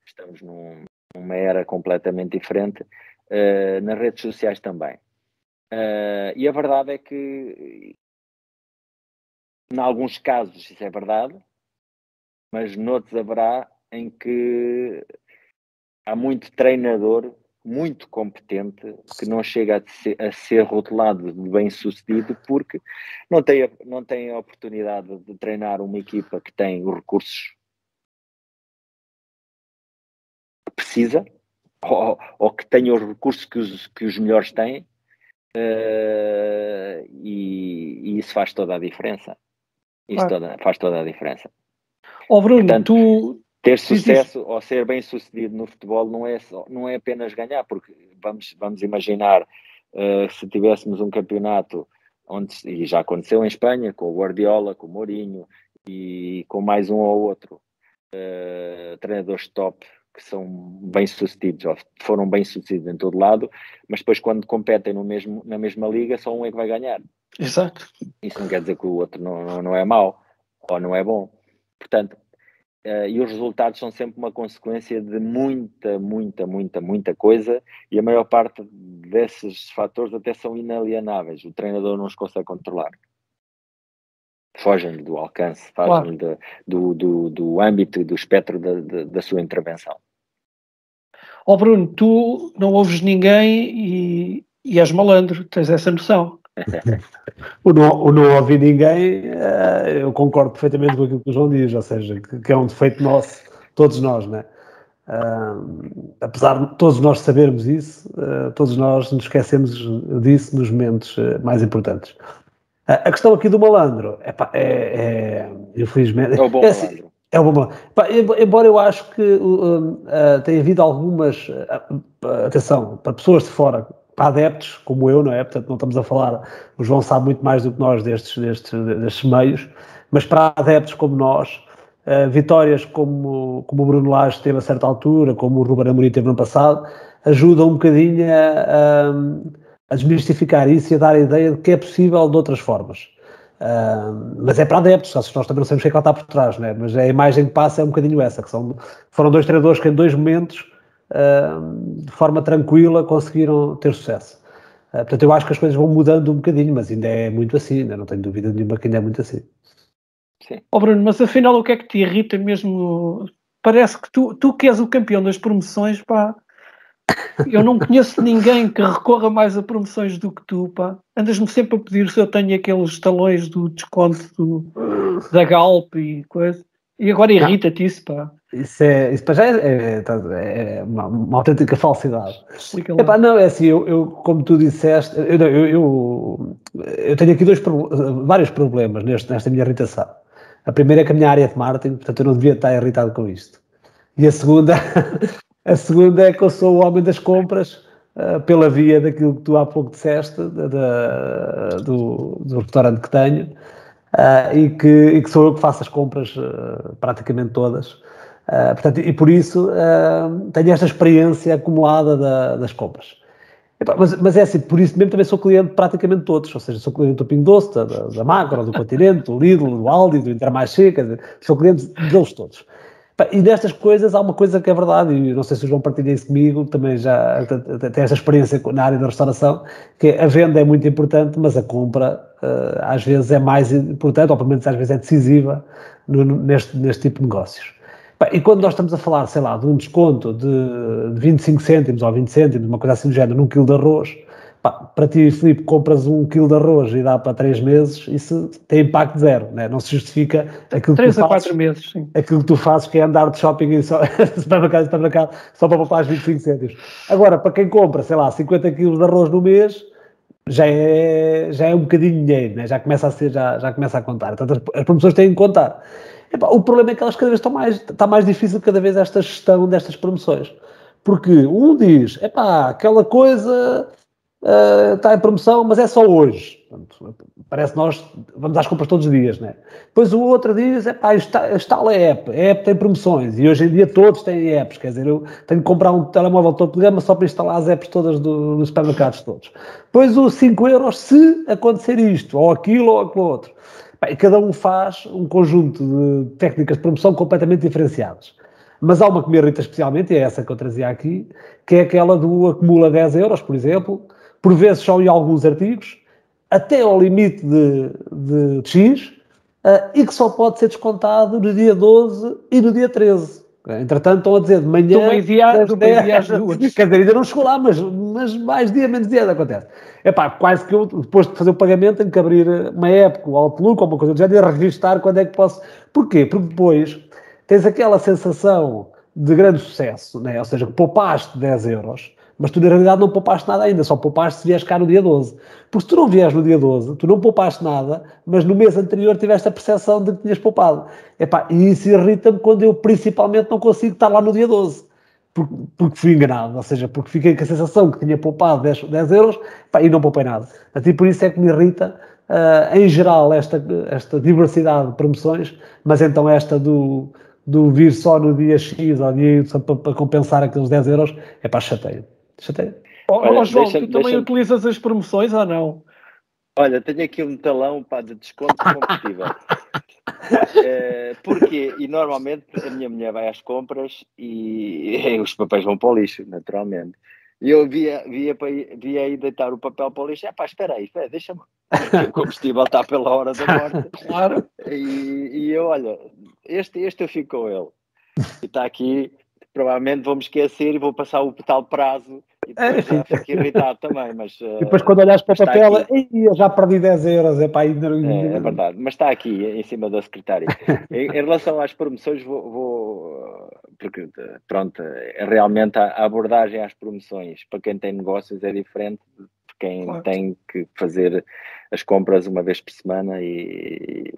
C: estamos numa era completamente diferente, nas redes sociais também. E a verdade é que, em alguns casos, isso é verdade, mas noutros haverá em que há muito treinador muito competente que não chega a ser rotulado de bem-sucedido porque não tem a oportunidade de treinar uma equipa que tem os recursos que precisa ou que tenha os recursos que os melhores têm, e isso faz toda a diferença. Faz toda a diferença.
B: Bruno,
C: portanto, ter sucesso ou ser bem sucedido no futebol não é apenas ganhar, porque vamos imaginar, se tivéssemos um campeonato e já aconteceu em Espanha, com o Guardiola, com o Mourinho e com mais um ou outro treinadores top que são bem sucedidos, ou foram bem sucedidos em todo lado, mas depois quando competem na mesma liga, só um é que vai ganhar.
B: Exato.
C: Isso não quer dizer que o outro não é mau ou não é bom. Portanto, e os resultados são sempre uma consequência de muita coisa, e a maior parte desses fatores até são inalienáveis. O treinador não os consegue controlar. Fogem-lhe do alcance, fogem-lhe do âmbito e do espectro da sua intervenção.
B: Bruno, tu não ouves ninguém e és malandro, tens essa noção.
D: O não ouvir ninguém, eu concordo perfeitamente com aquilo que o João diz, ou seja, que é um defeito nosso, todos nós, né? Apesar de todos nós sabermos isso, todos nós nos esquecemos disso nos momentos mais importantes. A questão aqui do malandro, infelizmente...
C: É o bom malandro.
D: É o bom malandro. Embora eu acho que tenha havido algumas... atenção, para pessoas de fora, para adeptos, como eu, não é? Portanto, não estamos a falar... O João sabe muito mais do que nós destes meios, mas para adeptos como nós, vitórias como o Bruno Lage teve a certa altura, como o Ruben Amorim teve no passado, ajudam um bocadinho a desmistificar isso e a dar a ideia de que é possível de outras formas. Mas é para adeptos, nós também não sabemos o que é que está por trás, não é? Mas a imagem que passa é um bocadinho essa, que foram 2 treinadores que em 2 momentos, de forma tranquila, conseguiram ter sucesso. Portanto, eu acho que as coisas vão mudando um bocadinho, mas ainda é muito assim, ainda não tenho dúvida nenhuma que ainda é muito assim.
C: Sim.
B: Bruno, mas afinal o que é que te irrita mesmo? Parece que tu que és o campeão das promoções, pá. Eu não conheço ninguém que recorra mais a promoções do que tu, pá. Andas-me sempre a pedir se eu tenho aqueles talões do desconto da Galp e coisa. E agora irrita-te isso, pá.
D: Isso para já é uma autêntica falsidade.
B: Explica-lá.
D: Não, é assim, eu como tu disseste, eu tenho aqui vários problemas nesta minha irritação. A primeira é que a minha área é de marketing, portanto eu não devia estar irritado com isto. E a segunda é que eu sou o homem das compras, pela via daquilo que tu há pouco disseste, do restaurante que tenho, e que sou eu que faço as compras praticamente todas. Portanto, e por isso tenho esta experiência acumulada das compras. Mas é assim, por isso mesmo também sou cliente de praticamente todos, ou seja, sou cliente do Pingo Doce, da Macro, do Continente, do Lidl, do Aldi, do Intermarché, quer dizer, sou cliente deles todos. E destas coisas há uma coisa que é verdade, e não sei se o João partilha isso comigo, também já tem esta experiência na área da restauração, que a venda é muito importante, mas a compra às vezes é mais importante, ou pelo menos às vezes é decisiva neste tipo de negócios. E quando nós estamos a falar, sei lá, de um desconto de 25 cêntimos ou 20 cêntimos, uma coisa assim do género, num quilo de arroz, para ti, Filipe, compras 1 kg de arroz e dá para 3 meses, isso tem impacto zero, né? Não se justifica aquilo
B: 3
D: que tu
B: a
D: fazes,
B: 4 meses, sim.
D: aquilo que tu fazes, que é andar de shopping e só, supermercado, só para poupar os 25 cêntimos. Agora, para quem compra, sei lá, 50 kg de arroz no mês, já é um bocadinho de dinheiro, né? Já começa a contar. Portanto, as promoções têm que contar. O problema é que elas cada vez está mais difícil cada vez esta gestão destas promoções. Porque um diz, aquela coisa está em promoção, mas é só hoje. Portanto, parece que nós vamos às compras todos os dias, né? Depois o outro diz, instala a app tem promoções, e hoje em dia todos têm apps, quer dizer, eu tenho que comprar um telemóvel todo de gama só para instalar as apps todas dos supermercados todos. Depois os 5 euros se acontecer isto, ou aquilo, ou aquilo outro. E cada um faz um conjunto de técnicas de promoção completamente diferenciadas. Mas há uma que me irrita especialmente, e é essa que eu trazia aqui, que é aquela do acumula 10 euros, por exemplo, por vezes só em alguns artigos, até ao limite de X, e que só pode ser descontado no dia 12 e no dia 13. Entretanto, estão a dizer de manhã...
B: Do meio-dia às 2.
D: Quer dizer, ainda não chegou lá, mas mais dia, menos dia acontece. Quase que eu, depois de fazer o pagamento, tenho que abrir uma época, o Outlook, ou uma coisa do género, e registar quando é que posso... Porquê? Porque depois tens aquela sensação de grande sucesso, né? Ou seja, que poupaste 10 euros, mas tu na realidade não poupaste nada ainda, só poupaste se vieres cá no dia 12. Porque se tu não vieres no dia 12, tu não poupaste nada, mas no mês anterior tiveste a percepção de que tinhas poupado. E isso irrita-me quando eu principalmente não consigo estar lá no dia 12. Porque fui enganado, ou seja, porque fiquei com a sensação que tinha poupado 10 euros e não poupei nada. E por isso é que me irrita, em geral, esta diversidade de promoções, mas então esta do vir só no dia X ou dia Y para compensar aqueles 10 euros, chateia.
B: João, tu também utilizas as promoções ou não?
C: Olha, tenho aqui um talão de desconto de combustível. Porquê? E normalmente a minha mulher vai às compras e os papéis vão para o lixo, naturalmente. E eu via aí deitar o papel para o lixo. Espera aí, deixa-me. O combustível está pela hora da morte.
B: Claro.
C: E eu, olha, este eu fico com ele. E está aqui, provavelmente vou-me esquecer e vou passar o tal prazo. E depois já fico irritado também, mas...
D: E depois quando olhas para o papel, eu já perdi 10 euros,
C: É verdade, mas está aqui em cima da secretária. Em relação às promoções, porque, pronto, realmente a abordagem às promoções, para quem tem negócios é diferente de quem tem que fazer as compras uma vez por semana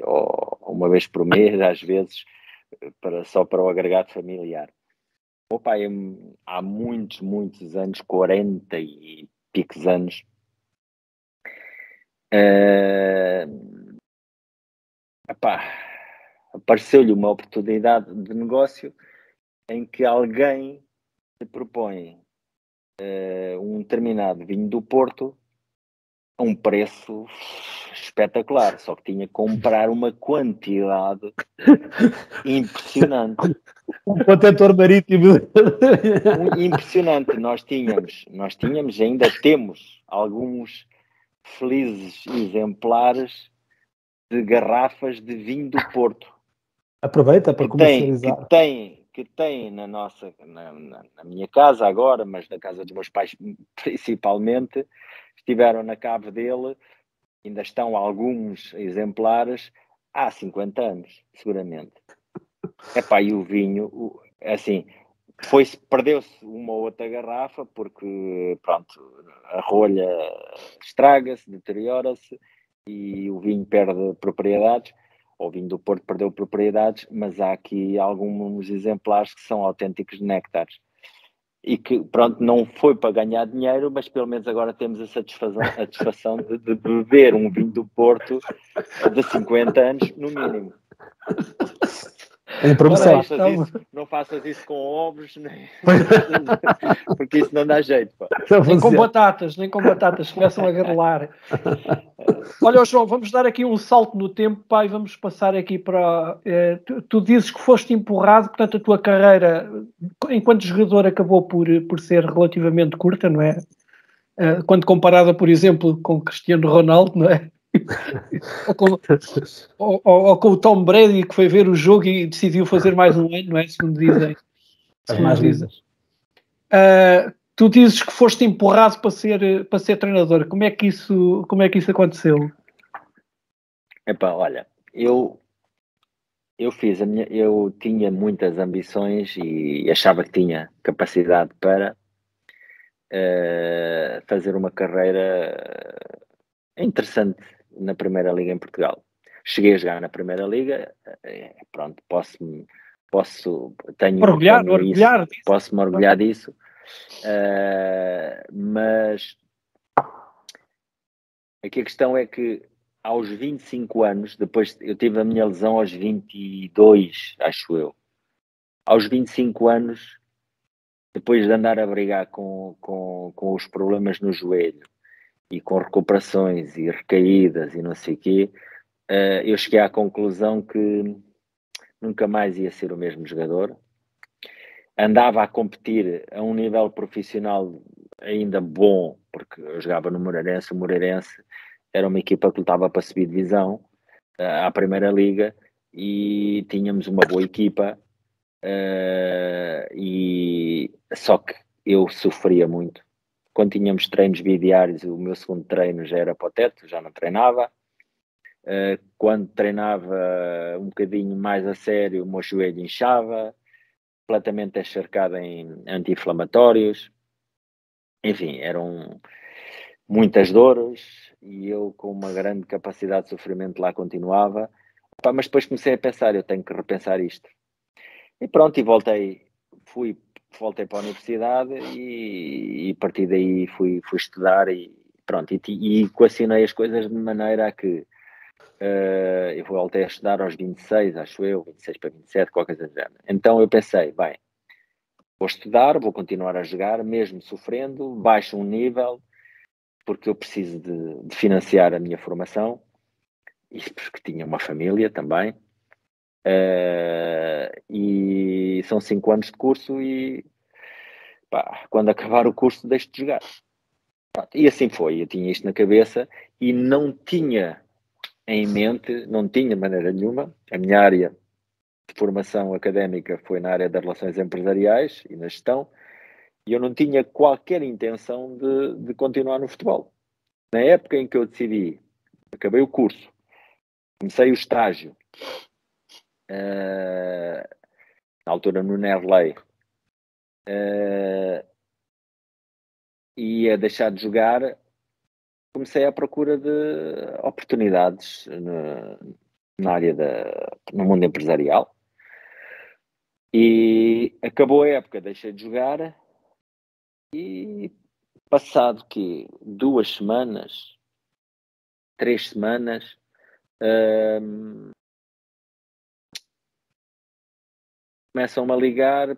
C: ou uma vez por mês, às vezes, só para o agregado familiar. O meu pai, há muitos anos, 40 e picos anos, apareceu-lhe uma oportunidade de negócio em que alguém se propõe um determinado vinho do Porto a um preço espetacular, só que tinha que comprar uma quantidade impressionante.
D: Um contentor marítimo.
C: Impressionante. Nós tínhamos, ainda temos alguns felizes exemplares de garrafas de vinho do Porto.
D: Aproveita para comercializar.
C: Que tem na minha casa agora, mas na casa dos meus pais principalmente, estiveram na cave dele, ainda estão alguns exemplares há 50 anos, seguramente. E o vinho, assim, perdeu-se uma ou outra garrafa, porque, pronto, a rolha estraga-se, deteriora-se, e o vinho perde propriedades. O vinho do Porto perdeu propriedades, mas há aqui alguns exemplares que são autênticos néctares. E que, pronto, não foi para ganhar dinheiro, mas pelo menos agora temos a satisfação de beber um vinho do Porto de 50 anos, no mínimo.
D: Em promoção.
C: Não faças isso com ovos, porque isso não dá jeito. Pá.
B: Nem com batatas, começam a grelar. Olha, João, vamos dar aqui um salto no tempo, pá, e vamos passar aqui para... tu dizes que foste empurrado, portanto a tua carreira, enquanto jogador, acabou por ser relativamente curta, não é? Quando comparada, por exemplo, com Cristiano Ronaldo, não é? ou com o Tom Brady, que foi ver o jogo e decidiu fazer mais um ano, não é? Segundo dizem. Tu dizes que foste empurrado para ser treinador. Como é que isso aconteceu?
C: Epá, olha, eu tinha muitas ambições e achava que tinha capacidade para fazer uma carreira interessante na Primeira Liga em Portugal. Cheguei a jogar na Primeira Liga, pronto, posso-me orgulhar disso, mas aqui a questão é que aos 25 anos, depois eu tive a minha lesão aos 22, acho eu. Aos 25 anos, depois de andar a brigar com os problemas no joelho e com recuperações e recaídas e não sei o quê, eu cheguei à conclusão que nunca mais ia ser o mesmo jogador. Andava a competir a um nível profissional ainda bom, porque eu jogava no Moreirense. O Moreirense era uma equipa que lutava para subir divisão à Primeira Liga e tínhamos uma boa equipa, e só que eu sofria muito. Quando tínhamos treinos bidiários, o meu segundo treino já era para o teto, já não treinava. Quando treinava um bocadinho mais a sério, o meu joelho inchava, completamente encharcado em anti-inflamatórios. Enfim, eram muitas dores e eu com uma grande capacidade de sofrimento lá continuava. Mas depois comecei a pensar, eu tenho que repensar isto. E pronto, e voltei para a universidade e a partir daí fui estudar e pronto, e equacionei as coisas de maneira a que eu voltei a estudar aos 26, acho eu, 26 para 27, qualquer coisa do género. Então eu pensei, bem, vou estudar, vou continuar a jogar, mesmo sofrendo, baixo um nível, porque eu preciso de financiar a minha formação, e porque tinha uma família também, e são 5 anos de curso e quando acabar o curso deixo de jogar. E assim foi, eu tinha isto na cabeça e não tinha em mente, não tinha maneira nenhuma. A minha área de formação académica foi na área das relações empresariais e na gestão, e eu não tinha qualquer intenção de continuar no futebol. Na época em que eu decidi, acabei o curso, comecei o estágio, na altura no Nerley, e a deixar de jogar, comecei à procura de oportunidades na área no mundo empresarial. E acabou a época, deixei de jogar e passado que 2 semanas, 3 semanas, começam-me a ligar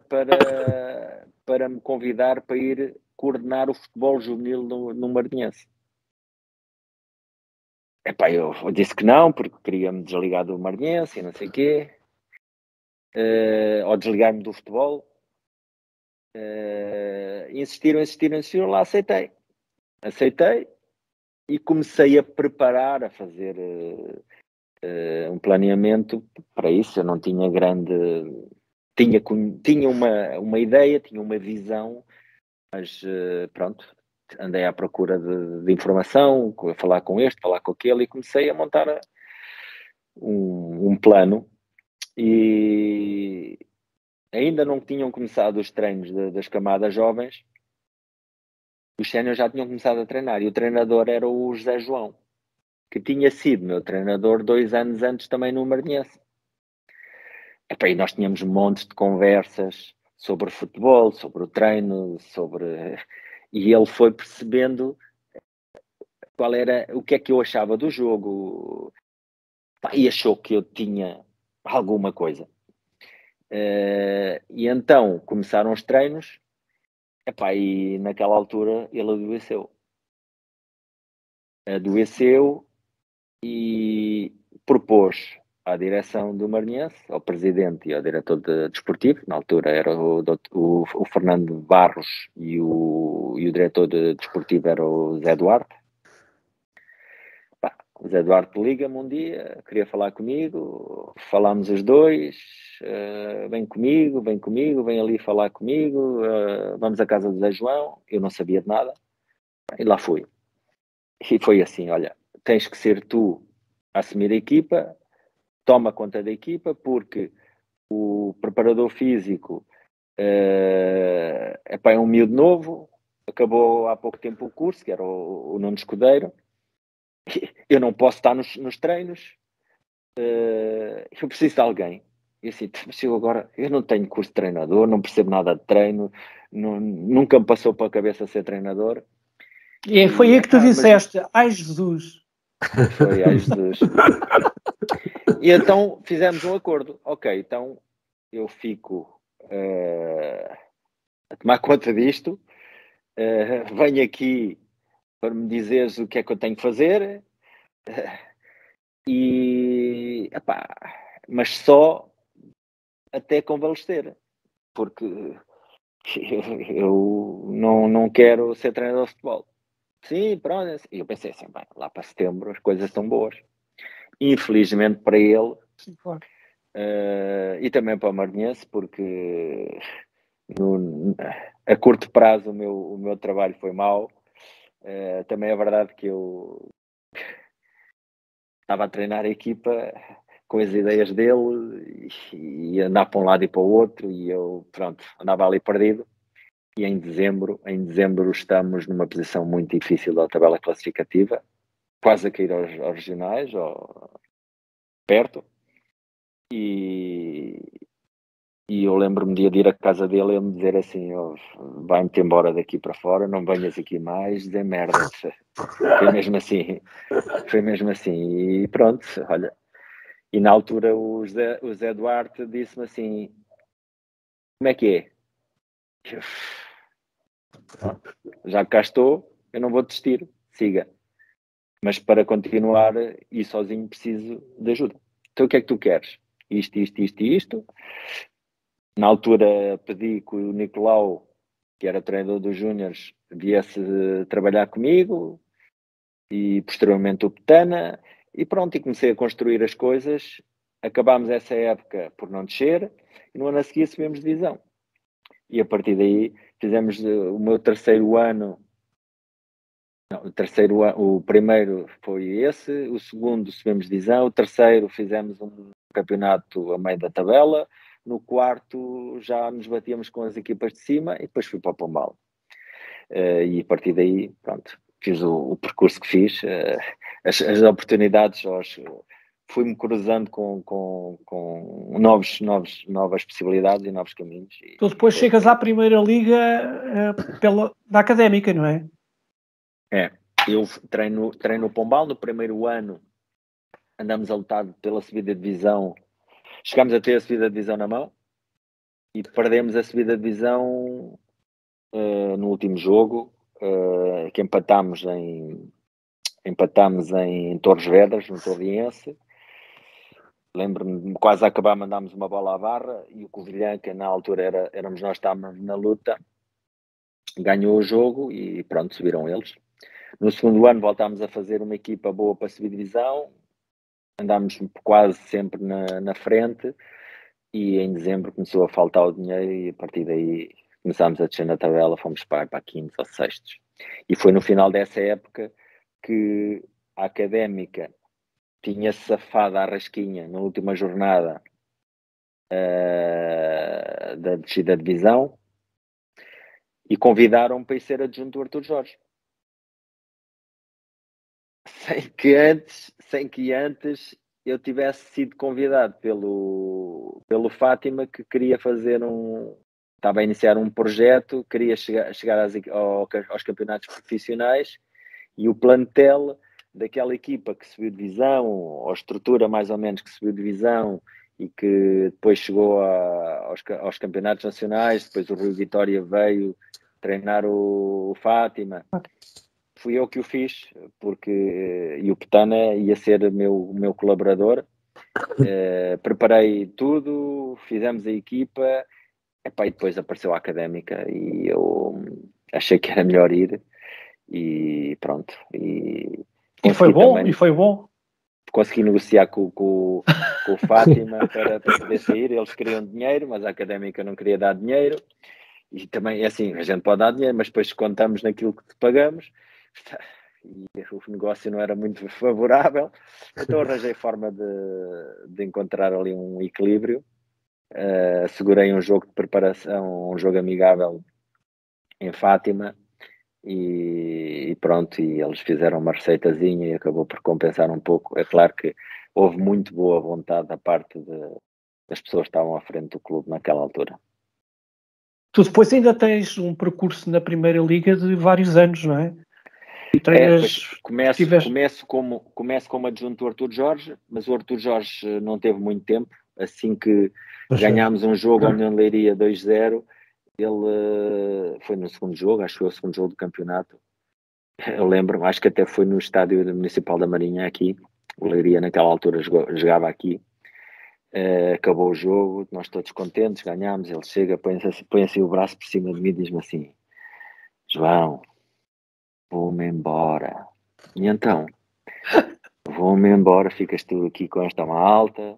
C: para me convidar para ir coordenar o futebol juvenil no Maranhense. Eu disse que não, porque queria-me desligar do Maranhense e não sei o quê, ou desligar-me do futebol. Insistiram, lá aceitei e comecei a preparar, a fazer um planeamento para isso. Eu não tinha tinha uma ideia, tinha uma visão, mas pronto, andei à procura de informação, a falar com este, falar com aquele, e comecei a montar um plano. E ainda não tinham começado os treinos das camadas jovens, os séniores já tinham começado a treinar, e o treinador era o José João, que tinha sido meu treinador 2 anos antes também no Maranhense. E nós tínhamos montes de conversas sobre futebol, sobre o treino, e ele foi percebendo o que é que eu achava do jogo, e achou que eu tinha alguma coisa. E então começaram os treinos, e naquela altura ele adoeceu e propôs à direção do Maranhense, ao presidente e ao diretor desportivo, na altura era o Fernando Barros, e o diretor desportivo era o Zé Duarte. O Zé Duarte liga-me um dia, queria falar comigo, falámos os dois, vem comigo, vem ali falar comigo, vamos à casa do Zé João, eu não sabia de nada, e lá fui. E foi assim, olha, tens que ser tu a assumir a equipa, toma conta da equipa, porque o preparador físico é um miúdo novo, acabou há pouco tempo o curso, que era o Nuno Escudeiro. Eu não posso estar nos treinos, eu preciso de alguém. E assim, eu não tenho curso de treinador, não percebo nada de treino, nunca me passou pela cabeça ser treinador.
B: E foi aí que tu disseste, ai Jesus.
C: Foi, ai Jesus. E então fizemos um acordo. Ok, então eu fico a tomar conta disto, venho aqui para me dizeres o que é que eu tenho que fazer, mas só até convalescer, porque eu não quero ser treinador de futebol. Sim, pronto. E eu pensei assim, bem, lá para setembro as coisas estão boas. Infelizmente para ele, e também para o Maranhense, porque a curto prazo o meu trabalho foi mau. Também é verdade que eu estava a treinar a equipa com as ideias dele e andar para um lado e para o outro, e eu, pronto, andava ali perdido. E em dezembro estamos numa posição muito difícil da tabela classificativa, quase a cair aos regionais, perto. E eu lembro-me de ir à casa dele e ele me dizer assim, vai-me-te embora daqui para fora, não venhas aqui mais, dizer merda. Foi mesmo assim. E pronto, olha. E na altura o Zé Duarte disse-me assim, como é que é? Já cá estou, eu não vou desistir, siga. Mas para continuar e sozinho preciso de ajuda. Então o que é que tu queres? Isto e isto. Na altura pedi que o Nicolau, que era treinador dos Júniores, viesse trabalhar comigo, e posteriormente o Petana, e pronto, e comecei a construir as coisas. Acabámos essa época por não descer, e no ano a seguir subimos divisão. E a partir daí fizemos o meu terceiro ano. Não, o primeiro foi esse, o segundo subimos divisão, o terceiro fizemos um campeonato a meio da tabela, no quarto já nos batíamos com as equipas de cima e depois fui para o Pombal. E a partir daí, pronto, fiz o percurso que fiz, as oportunidades, fui-me cruzando com novas possibilidades e novos caminhos.
B: Tu depois chegas à Primeira Liga da Académica, não é?
C: Eu treino o Pombal. No primeiro ano andamos a lutar pela subida de divisão, chegámos a ter a subida de divisão na mão e perdemos a subida de divisão no último jogo, que empatámos em Torres Vedras, no Torriense. Lembro-me, quase a acabar, mandámos uma bola à barra e o Covilhã, que na altura éramos nós, estávamos na luta, ganhou o jogo e pronto, subiram eles. No segundo ano voltámos a fazer uma equipa boa para subir divisão, andámos quase sempre na frente e em dezembro começou a faltar o dinheiro e a partir daí começámos a descer na tabela, fomos para quintos ou sextos. E foi no final dessa época que a Académica tinha safado à rasquinha na última jornada da descida de divisão e convidaram-me para ir ser adjunto do Artur Jorge. Sem que antes eu tivesse sido convidado pelo Fátima, que queria estava a iniciar um projeto, queria chegar aos campeonatos profissionais, e o plantel daquela equipa que subiu divisão, ou a estrutura mais ou menos que subiu divisão e que depois chegou aos campeonatos nacionais, depois o Rui Vitória veio treinar o Fátima. Fui eu que o fiz, e o Petana ia ser o meu colaborador. Preparei tudo, fizemos a equipa, e depois apareceu a Académica e eu achei que era melhor ir e pronto.
B: E foi bom?
C: consegui negociar com o Fátima para poder sair. Eles queriam dinheiro, mas a Académica não queria dar dinheiro. E também, é assim, a gente pode dar dinheiro, mas depois contamos naquilo que te pagamos. E o negócio não era muito favorável. Então arranjei forma de encontrar ali um equilíbrio. Segurei um jogo de preparação, um jogo amigável em Fátima. E pronto, e eles fizeram uma receitazinha e acabou por compensar um pouco. É claro que houve muito boa vontade da parte das pessoas que estavam à frente do clube naquela altura.
B: Tu depois ainda tens um percurso na Primeira Liga de vários anos, não é? E treinas,
C: começo como adjunto do Artur Jorge, mas o Artur Jorge não teve muito tempo. Assim que ganhámos um jogo ao União de Leiria 2-0, ele foi no segundo jogo, acho que foi o segundo jogo do campeonato. Eu lembro, acho que até foi no estádio municipal da Marinha aqui. O Leiria naquela altura jogava aqui. Acabou o jogo, nós todos contentes, ganhámos. Ele chega, põe assim o braço por cima de mim e diz-me assim: João, vou-me embora. E então, vou-me embora, ficas tu aqui com esta malta,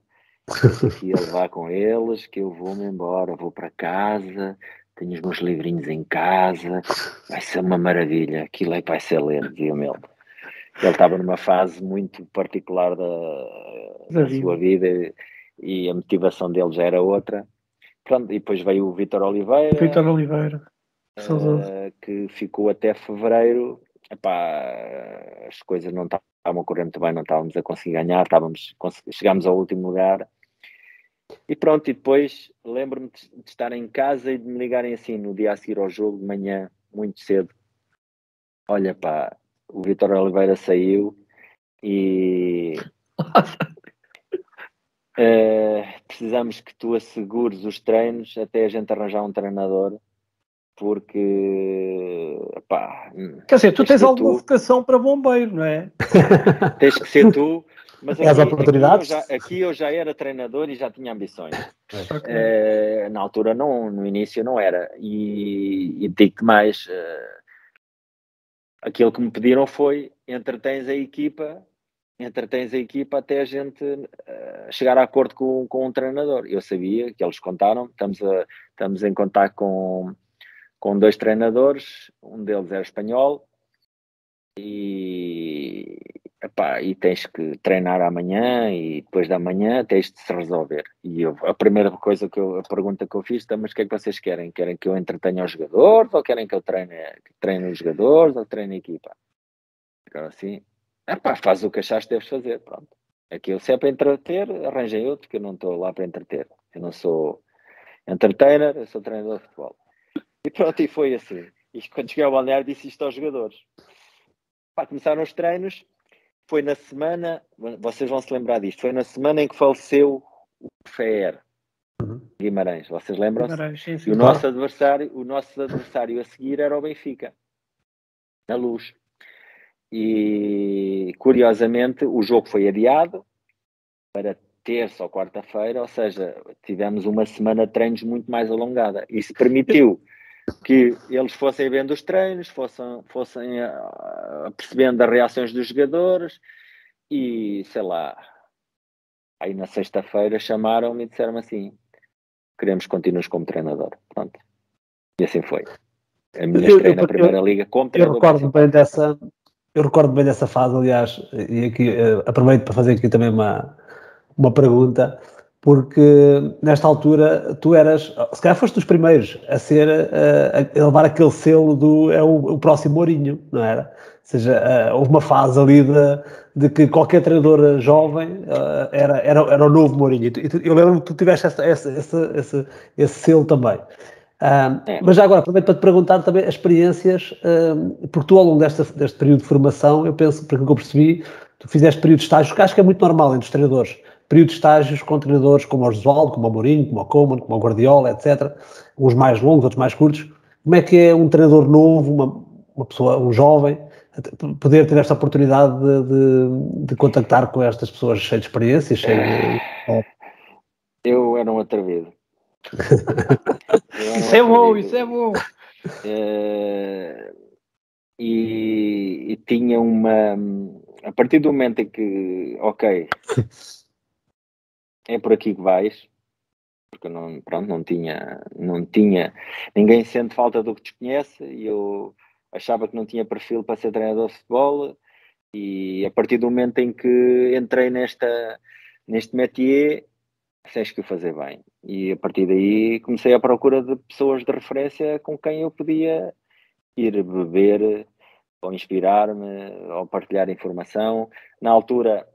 C: ficas aqui a levar com eles, que eu vou-me embora, vou para casa, tenho os meus livrinhos em casa, vai ser uma maravilha, aquilo é que vai ser ler, dizia-me ele. Ele estava numa fase muito particular da sua vida e a motivação dele já era outra. Pronto, e depois veio o Vítor Oliveira, que ficou até fevereiro. Epá, as coisas não estavam a correr muito bem, não estávamos a conseguir ganhar, chegámos ao último lugar. E pronto, e depois lembro-me de estar em casa e de me ligarem assim no dia a seguir ao jogo, de manhã, muito cedo. Olha pá, o Vítor Oliveira saiu e precisamos que tu assegures os treinos até a gente arranjar um treinador, porque pá,
B: quer dizer, tu tens alguma vocação para bombeiro, não é?
C: Tens que ser tu, mas
D: aqui
C: eu já era treinador e já tinha ambições. Na altura no início não era, e digo-te mais, aquilo que me pediram foi entretens a equipa até a gente chegar a acordo com um treinador. Eu sabia que eles contaram, estamos em contato com 2 treinadores, um deles era espanhol, e tens que treinar amanhã e depois da manhã tens de se resolver. E a primeira pergunta que eu fiz, mas o que é que vocês querem? Querem que eu entretenha os jogadores ou querem que eu treine os jogadores ou treine a equipa? Agora assim, faz o que achaste que deves fazer, pronto. Aquilo, se é para entreter, arranjem outro, que eu não estou lá para entreter. Eu não sou entertainer, eu sou treinador de futebol. E pronto, e foi assim. E quando cheguei ao balneário disse isto aos jogadores. Começaram os treinos, foi na semana, vocês vão se lembrar disto, foi na semana em que faleceu o Fer Guimarães, vocês lembram-se?
B: Sim,
C: e o nosso adversário a seguir era o Benfica, na Luz. E curiosamente o jogo foi adiado para terça ou quarta-feira, ou seja, tivemos uma semana de treinos muito mais alongada. Isso permitiu que eles fossem vendo os treinos, fossem percebendo as reações dos jogadores e, sei lá, aí na sexta-feira chamaram-me e disseram-me assim: queremos que continues como treinador. Pronto. E assim foi. A minha estreia na Primeira Liga como treinador.
D: Eu recordo bem dessa fase, aliás, e aqui aproveito para fazer aqui também uma pergunta, porque nesta altura tu eras, se calhar foste dos primeiros a levar aquele selo o próximo Mourinho, não era? Ou seja, houve uma fase ali de que qualquer treinador jovem era o novo Mourinho. Eu lembro que tu tiveste esse selo também. Mas já agora, aproveito para te perguntar também as experiências, porque tu ao longo deste período de formação, eu penso, porque eu percebi, tu fizeste período de estágios, que acho que é muito normal entre os treinadores, período de estágios com treinadores como o Osvaldo, como o Mourinho, como o Koeman, como o Guardiola, etc. Uns mais longos, outros mais curtos. Como é que é um treinador novo, uma pessoa, um jovem, poder ter esta oportunidade de contactar com estas pessoas cheias de experiência?
C: Eu era um atrevido.
B: Isso é bom.
C: E tinha a partir do momento em que, ok, é por aqui que vais, porque não tinha, ninguém sente falta do que desconhece, e eu achava que não tinha perfil para ser treinador de futebol, e a partir do momento em que entrei neste métier, sei que o fazer bem, e a partir daí comecei à procura de pessoas de referência com quem eu podia ir beber, ou inspirar-me, ou partilhar informação. Na altura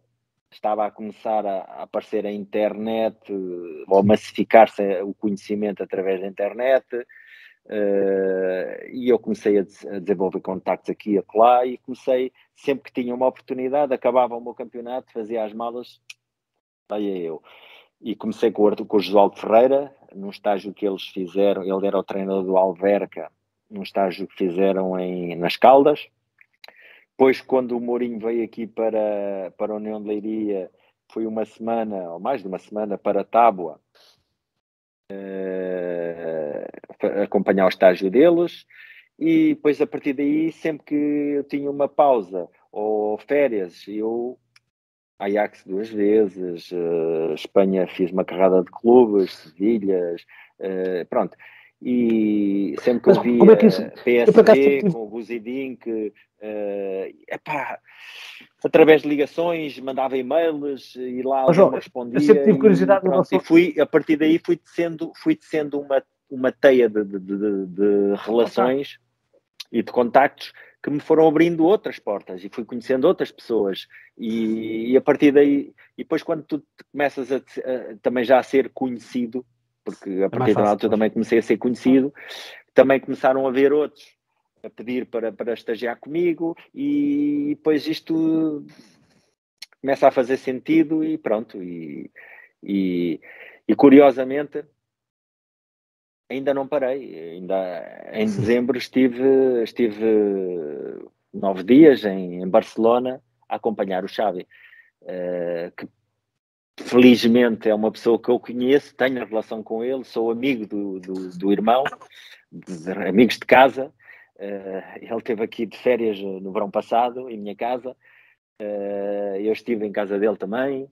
C: estava a começar a aparecer a internet, ou a massificar-se o conhecimento através da internet, e eu comecei a desenvolver contactos aqui e acolá, e comecei, sempre que tinha uma oportunidade, acabava o meu campeonato, fazia as malas, lá ia eu. E comecei com o Josualdo Ferreira, num estágio que eles fizeram, ele era o treinador do Alverca, num estágio que fizeram nas Caldas. Depois, quando o Mourinho veio aqui para a União de Leiria, foi uma semana, ou mais de uma semana, para Tábua, acompanhar o estágio deles. E depois, a partir daí, sempre que eu tinha uma pausa ou férias, eu... Ajax 2 vezes, Espanha fiz uma carrada de clubes, Sevilhas, pronto. E sempre que eu via PSV com o Buzidink, através de ligações, mandava e-mails e lá alguém me respondia.
D: Eu sempre tive curiosidade.
C: E fui, a partir daí fui tecendo uma teia de relações e de contactos que me foram abrindo outras portas, e fui conhecendo outras pessoas, e a partir daí, e depois quando tu começas também já a ser conhecido, porque a partir da altura também comecei a ser conhecido, também começaram a ver outros a pedir para estagiar comigo, e depois isto começa a fazer sentido, e pronto, e curiosamente ainda não parei. Ainda em dezembro estive 9 dias em Barcelona a acompanhar o Xavi, que felizmente é uma pessoa que eu conheço, tenho relação com ele, sou amigo do irmão, amigos de casa. Ele esteve aqui de férias no verão passado, em minha casa. Eu estive em casa dele também.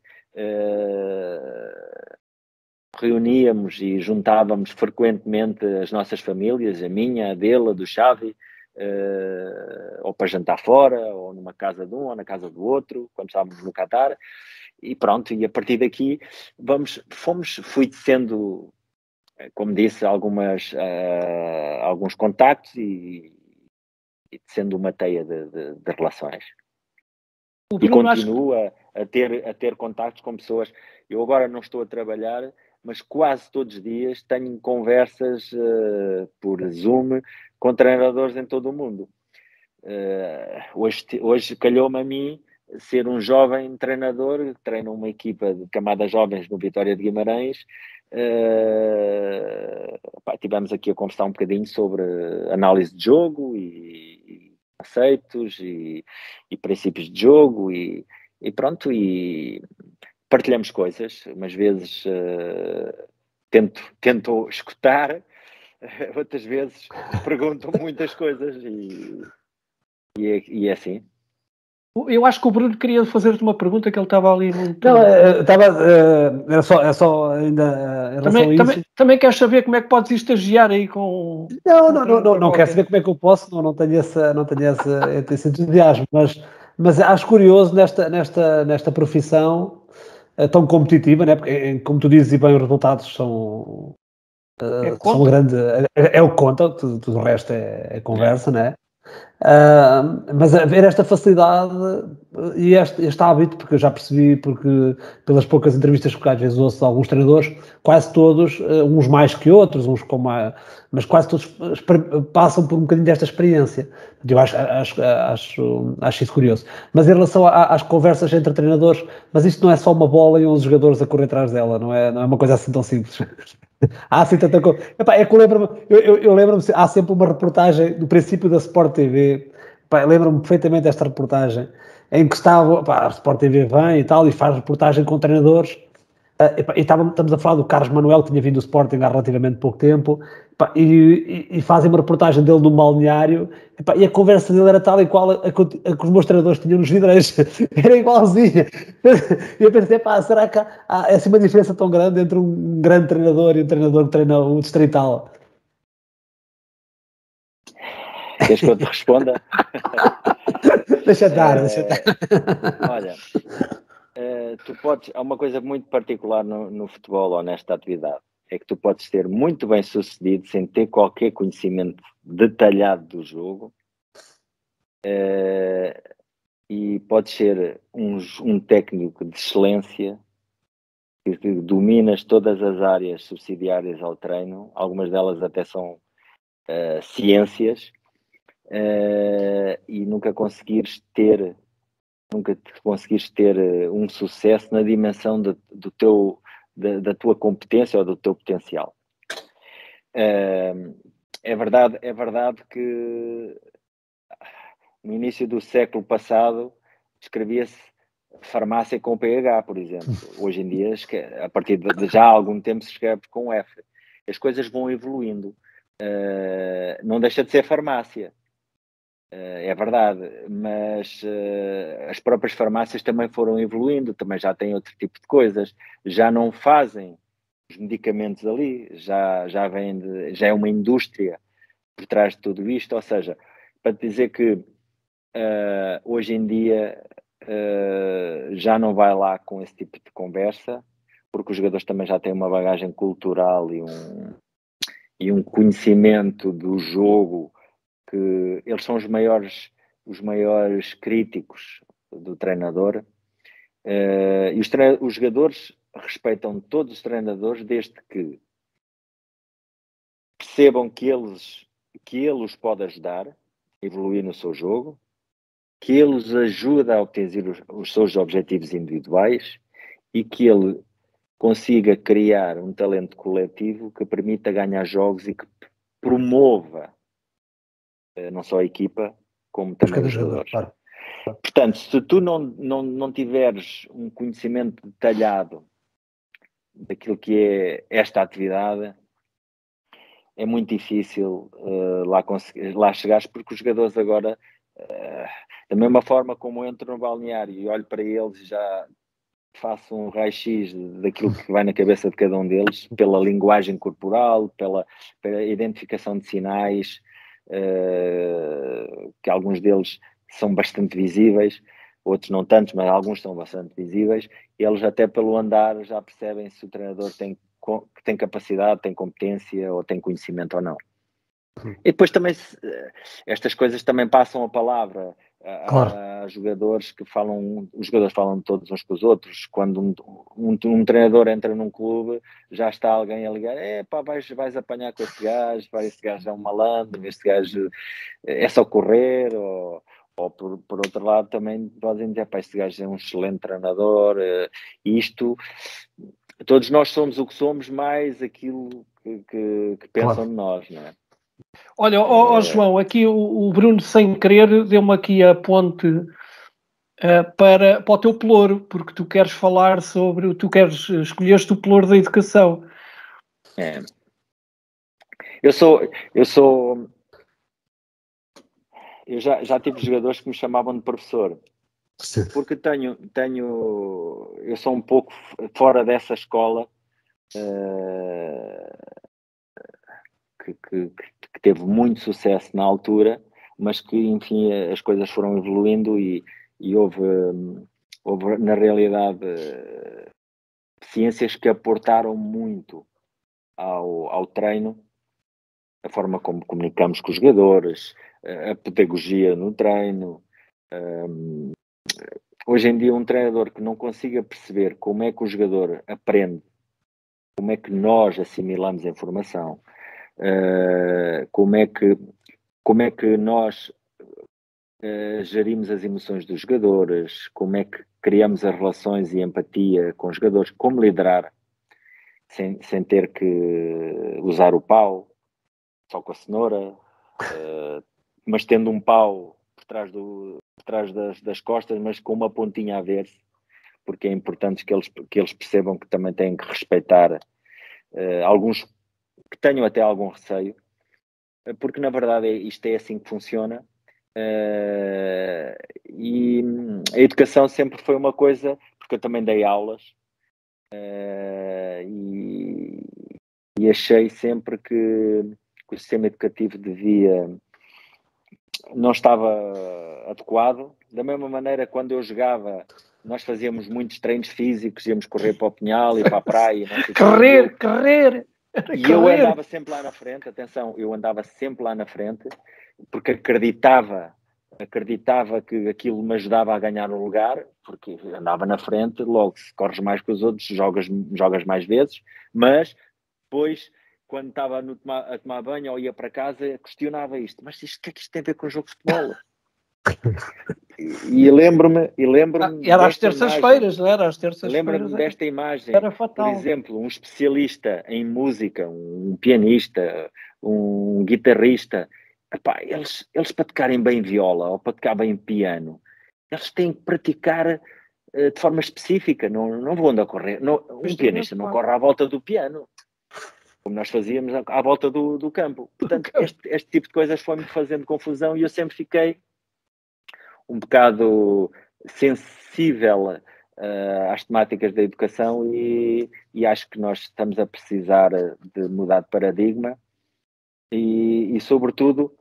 C: Reuníamos e juntávamos frequentemente as nossas famílias, a minha, a dele, a do Xavi, ou para jantar fora, ou numa casa de um, ou na casa do outro, quando estávamos no Qatar, e pronto, e a partir daqui fui tecendo, como disse, alguns contactos, e tecendo uma teia de relações. E continuo a ter contactos com pessoas. Eu agora não estou a trabalhar, mas quase todos os dias tenho conversas por Zoom com treinadores em todo o mundo. Hoje calhou-me a mim ser um jovem treinador que treina uma equipa de camadas jovens no Vitória de Guimarães. Tivemos aqui a conversar um bocadinho sobre análise de jogo e conceitos e princípios de jogo, e pronto, e partilhamos coisas. Umas vezes tento escutar, outras vezes perguntam muitas coisas, e é assim.
B: Eu acho que o Bruno queria fazer-te uma pergunta, que ele estava ali no...
D: Não, era só ainda em relação a isso.
B: Também queres saber como é que podes estagiar aí com...
D: Não quero saber como é que eu posso, não tenho esse entusiasmo, mas acho curioso nesta profissão tão competitiva, né? Porque, como tu dizes, e bem, os resultados são grandes, é o que conta, tudo o resto é conversa, né? Mas haver esta facilidade e este hábito, porque eu já percebi, porque pelas poucas entrevistas que às vezes ouço de alguns treinadores, quase todos, uns mais que outros, uns com mais, mas quase todos passam por um bocadinho desta experiência. Eu acho isso curioso. Mas em relação às conversas entre treinadores, mas isto não é só uma bola e 11 jogadores a correr atrás dela, não é uma coisa assim tão simples. Há assim tanta coisa. É que eu lembro-me, há sempre uma reportagem do princípio da Sport TV. Lembro-me perfeitamente desta reportagem em que estava, a Sport TV vem e tal, e faz reportagem com treinadores, E estamos a falar do Carlos Manuel, que tinha vindo do Sporting há relativamente pouco tempo, e fazem uma reportagem dele num balneário, e a conversa dele era tal e qual a que os meus treinadores tinham nos vidreiros, era igualzinha. E eu pensei, será que há assim uma diferença tão grande entre um grande treinador e um treinador que treina o Distrital?
C: Queres que eu te responda?
D: Deixa estar.
C: Olha, há uma coisa muito particular no futebol ou nesta atividade, é que tu podes ser muito bem sucedido sem ter qualquer conhecimento detalhado do jogo, e podes ser um técnico de excelência, que dominas todas as áreas subsidiárias ao treino, algumas delas até são ciências, e nunca conseguires ter um sucesso na dimensão da tua competência ou do teu potencial. É verdade que no início do século passado escrevia-se farmácia com PH, por exemplo. Hoje em dia, a partir de já há algum tempo, se escreve com F. As coisas vão evoluindo. Não deixa de ser farmácia. É verdade, mas as próprias farmácias também foram evoluindo, também já têm outro tipo de coisas, já não fazem os medicamentos ali, já é uma indústria por trás de tudo isto, ou seja, para te dizer que hoje em dia já não vai lá com esse tipo de conversa, porque os jogadores também já têm uma bagagem cultural e um conhecimento do jogo, que eles são os maiores críticos do treinador, e os jogadores respeitam todos os treinadores desde que percebam que ele os pode ajudar a evoluir no seu jogo, que ele os ajuda a obter os seus objetivos individuais e que ele consiga criar um talento coletivo que permita ganhar jogos e que promova não só a equipa, como também os jogadores. Claro. Portanto, se tu não tiveres um conhecimento detalhado daquilo que é esta atividade, é muito difícil lá chegares, porque os jogadores agora, da mesma forma como eu entro no balneário e olho para eles e já faço um raio-x daquilo que vai na cabeça de cada um deles, pela linguagem corporal, pela identificação de sinais, que alguns deles são bastante visíveis, outros não tantos, mas alguns são bastante visíveis. Eles até pelo andar já percebem se o treinador tem capacidade, tem competência ou tem conhecimento ou não. E depois também estas coisas também passam a palavra. Claro. Há jogadores que os jogadores falam todos uns com os outros. Quando um treinador entra num clube, já está alguém a ligar: vais apanhar com esse gajo é um malandro, este gajo é só correr, ou por outro lado também podem dizer: este gajo é um excelente treinador. Isto, todos nós somos o que somos, mais aquilo que pensam claro. De nós, não é?
B: Olha, João, aqui o Bruno, sem querer, deu-me aqui a ponte para o teu pelouro, porque tu queres falar sobre, escolheste o pelouro da educação.
C: Eu já tive jogadores que me chamavam de professor, porque eu sou um pouco fora dessa escola, que teve muito sucesso na altura, mas que, enfim, as coisas foram evoluindo e houve, na realidade, ciências que aportaram muito ao treino, a forma como comunicamos com os jogadores, a pedagogia no treino. Hoje em dia, um treinador que não consiga perceber como é que o jogador aprende, como é que nós assimilamos a informação, como é que nós gerimos as emoções dos jogadores, como é que criamos as relações e empatia com os jogadores, como liderar sem ter que usar o pau, só com a cenoura, mas tendo um pau por trás das costas, mas com uma pontinha a ver-se, porque é importante que eles percebam que também têm que respeitar alguns que tenham até algum receio, porque na verdade isto é assim que funciona. E a educação sempre foi uma coisa, porque eu também dei aulas, e achei sempre que o sistema educativo não estava adequado. Da mesma maneira, quando eu jogava, nós fazíamos muitos treinos físicos, íamos correr para o Pinhal e para a praia.
B: Correr!
C: E eu andava sempre lá na frente, atenção, eu andava sempre lá na frente, porque acreditava que aquilo me ajudava a ganhar o lugar, porque andava na frente, logo, se corres mais que os outros, jogas mais vezes, mas depois, quando estava a tomar banho ou ia para casa, questionava isto, mas o que é que isto tem a ver com o jogo de futebol? E lembro-me
B: era às terças-feiras, não era? Às terças-feiras.
C: Lembro-me desta imagem,
B: era fatal.
C: por exemplo, um especialista em música, um pianista, um guitarrista, epá, eles para tocarem bem viola ou para tocar bem piano, eles têm que praticar de forma específica, não vão andar a correr. Um pianista não corre à volta do piano, como nós fazíamos à volta do campo. Portanto, este tipo de coisas foi-me fazendo confusão e eu sempre fiquei um bocado sensível às temáticas da educação e acho que nós estamos a precisar de mudar de paradigma e sobretudo,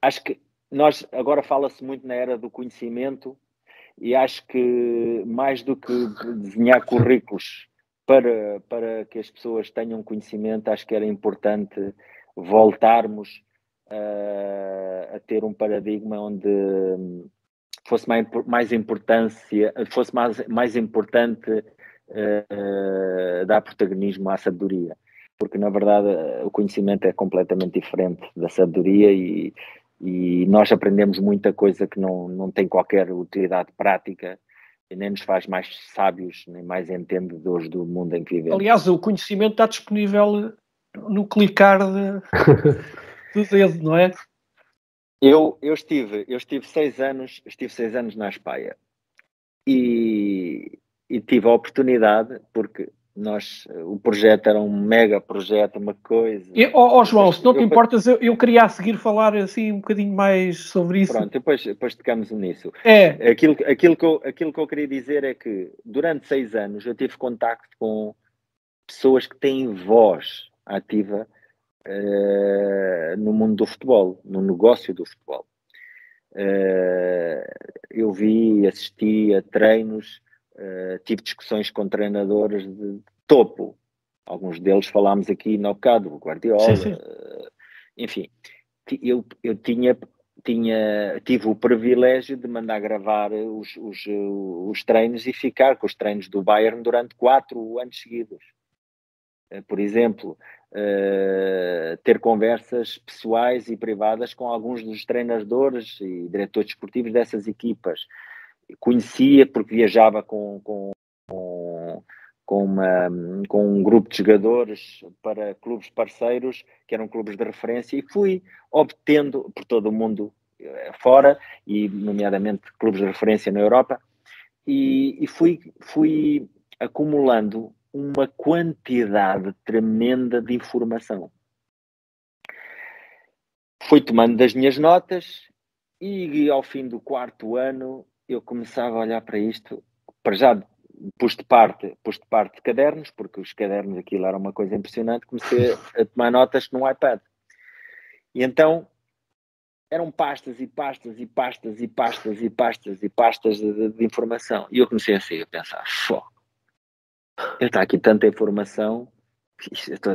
C: acho que nós, agora fala-se muito na era do conhecimento e acho que mais do que desenhar currículos para que as pessoas tenham conhecimento, acho que era importante voltarmos a ter um paradigma onde fosse mais importante dar protagonismo à sabedoria, porque na verdade o conhecimento é completamente diferente da sabedoria e nós aprendemos muita coisa que não tem qualquer utilidade prática e nem nos faz mais sábios nem mais entendedores do mundo em que vivemos.
B: Aliás, o conhecimento está disponível no clicar do dedo, não é?
C: Eu estive 6 anos na Espanha e tive a oportunidade, porque o projeto era um mega projeto, uma coisa...
B: João, se não te importas, eu queria a seguir falar assim um bocadinho mais sobre isso.
C: Pronto, depois tocamos nisso.
B: É.
C: Aquilo que eu queria dizer é que durante 6 anos eu tive contacto com pessoas que têm voz ativa no mundo do futebol, no negócio do futebol. Eu assisti a treinos, tive discussões com treinadores de topo. Alguns deles falámos aqui no bocado, o Guardiola.
B: Sim.
C: Enfim, eu tive o privilégio de mandar gravar os treinos e ficar com os treinos do Bayern durante 4 anos seguidos. Por exemplo, ter conversas pessoais e privadas com alguns dos treinadores e diretores desportivos dessas equipas. Conhecia porque viajava com um grupo de jogadores para clubes parceiros, que eram clubes de referência, e fui obtendo por todo o mundo fora, e nomeadamente clubes de referência na Europa, e fui acumulando uma quantidade tremenda de informação. Fui tomando das minhas notas e ao fim do 4º ano eu começava a olhar para isto. Para já pus de parte cadernos, porque os cadernos, aquilo era uma coisa impressionante. Comecei a tomar notas no iPad. E então eram pastas e pastas e pastas e pastas e pastas e pastas de informação. E eu comecei assim a pensar, está aqui tanta informação, isto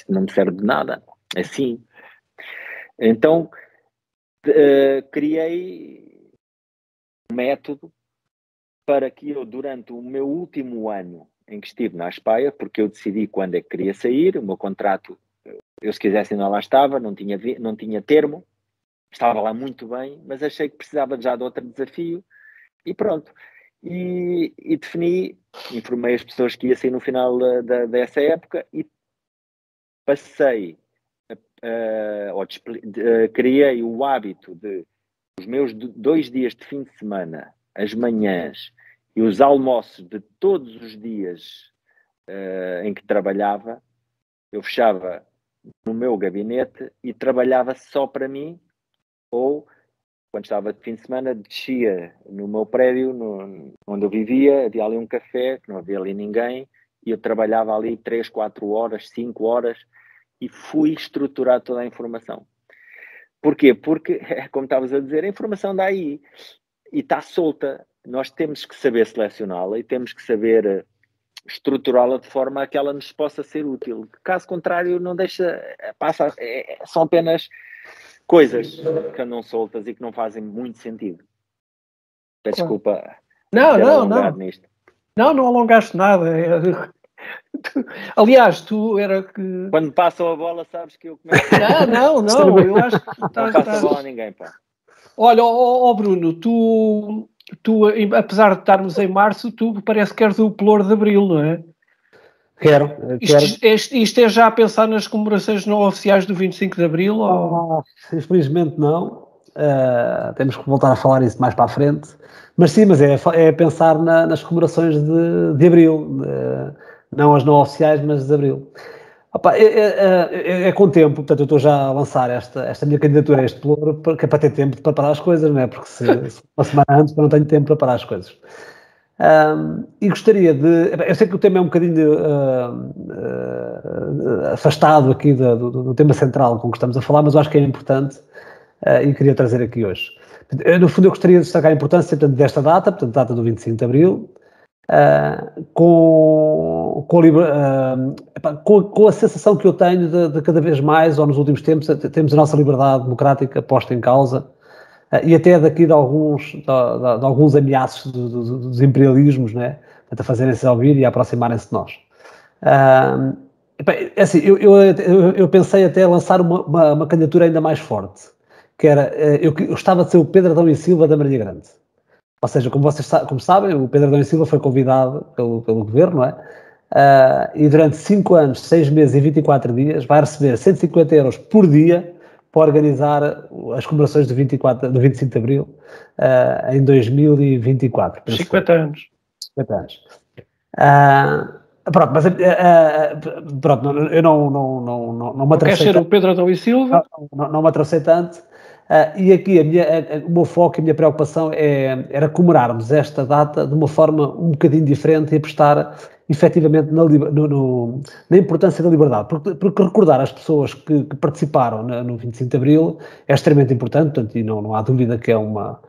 C: não me serve de nada. Assim. Então, criei um método para que eu, durante o meu último ano em que estive na Espanha, porque eu decidi quando é que queria sair, o meu contrato, eu se quisesse ainda lá estava, não tinha termo, estava lá muito bem, mas achei que precisava já de outro desafio e pronto. E informei as pessoas que ia sair no final dessa época e criei o hábito de os meus 2 dias de fim de semana, as manhãs E os almoços de todos os dias em que trabalhava, eu fechava no meu gabinete e trabalhava só para mim, ou quando estava de fim de semana descia no meu prédio onde eu vivia, havia ali um café, que não havia ali ninguém, e eu trabalhava ali 3, 4 horas, 5 horas e fui estruturar toda a informação. Porquê? Porque, como estavas a dizer, a informação dá aí e está solta. Nós temos que saber selecioná-la e temos que saber estruturá-la de forma a que ela nos possa ser útil. Caso contrário, não deixa, são apenas coisas que andam soltas e que não fazem muito sentido. Peço desculpa.
B: Não.
C: Nisto.
B: Não alongaste nada. Aliás, tu era que...
C: Quando passam a bola, sabes que eu começo...
B: Não, eu acho que...
C: Não passa a bola a ninguém, pá.
B: Olha, Bruno, tu, apesar de estarmos em março, tu parece que és o pelouro de abril, não é?
D: Quero.
B: Isto é já a pensar nas comemorações não oficiais do 25 de abril?
D: Infelizmente não. Temos que voltar a falar isso mais para a frente. Mas sim, é pensar nas comemorações de abril. Não as não oficiais, mas de abril. Opa, é com tempo, portanto eu estou já a lançar esta minha candidatura a este pelouro, que é para ter tempo de preparar as coisas, não é? Porque se uma semana antes eu não tenho tempo para preparar as coisas. E gostaria de... Eu sei que o tema é um bocadinho afastado aqui do tema central com que estamos a falar, mas eu acho que é importante e queria trazer aqui hoje. No fundo eu gostaria de destacar a importância, portanto, desta data, portanto, data do 25 de Abril, com a sensação que eu tenho de cada vez mais, ou nos últimos tempos, temos a nossa liberdade democrática posta em causa, e até daqui de alguns ameaços dos imperialismos, né, a fazerem-se ouvir e a aproximarem-se de nós. Assim, eu pensei até lançar uma candidatura ainda mais forte, que era, eu gostava de ser o Pedro Adão e Silva da Marinha Grande. Ou seja, como sabem, o Pedro Adão e Silva foi convidado pelo governo, não é? E durante 5 anos, 6 meses e 24 dias vai receber 150 euros por dia para organizar as comemorações do 25 de Abril em 2024.
B: 50 anos.
D: 50 anos. Pronto, mas pronto, eu não me atrasei.
B: Quer ser o Pedro Adão e Silva?
D: Não me atrasei tanto. E aqui o meu foco e a minha preocupação era comemorarmos esta data de uma forma um bocadinho diferente e apostar efetivamente na importância da liberdade, porque recordar as pessoas que participaram no 25 de Abril é extremamente importante, portanto, e não há dúvida que é uma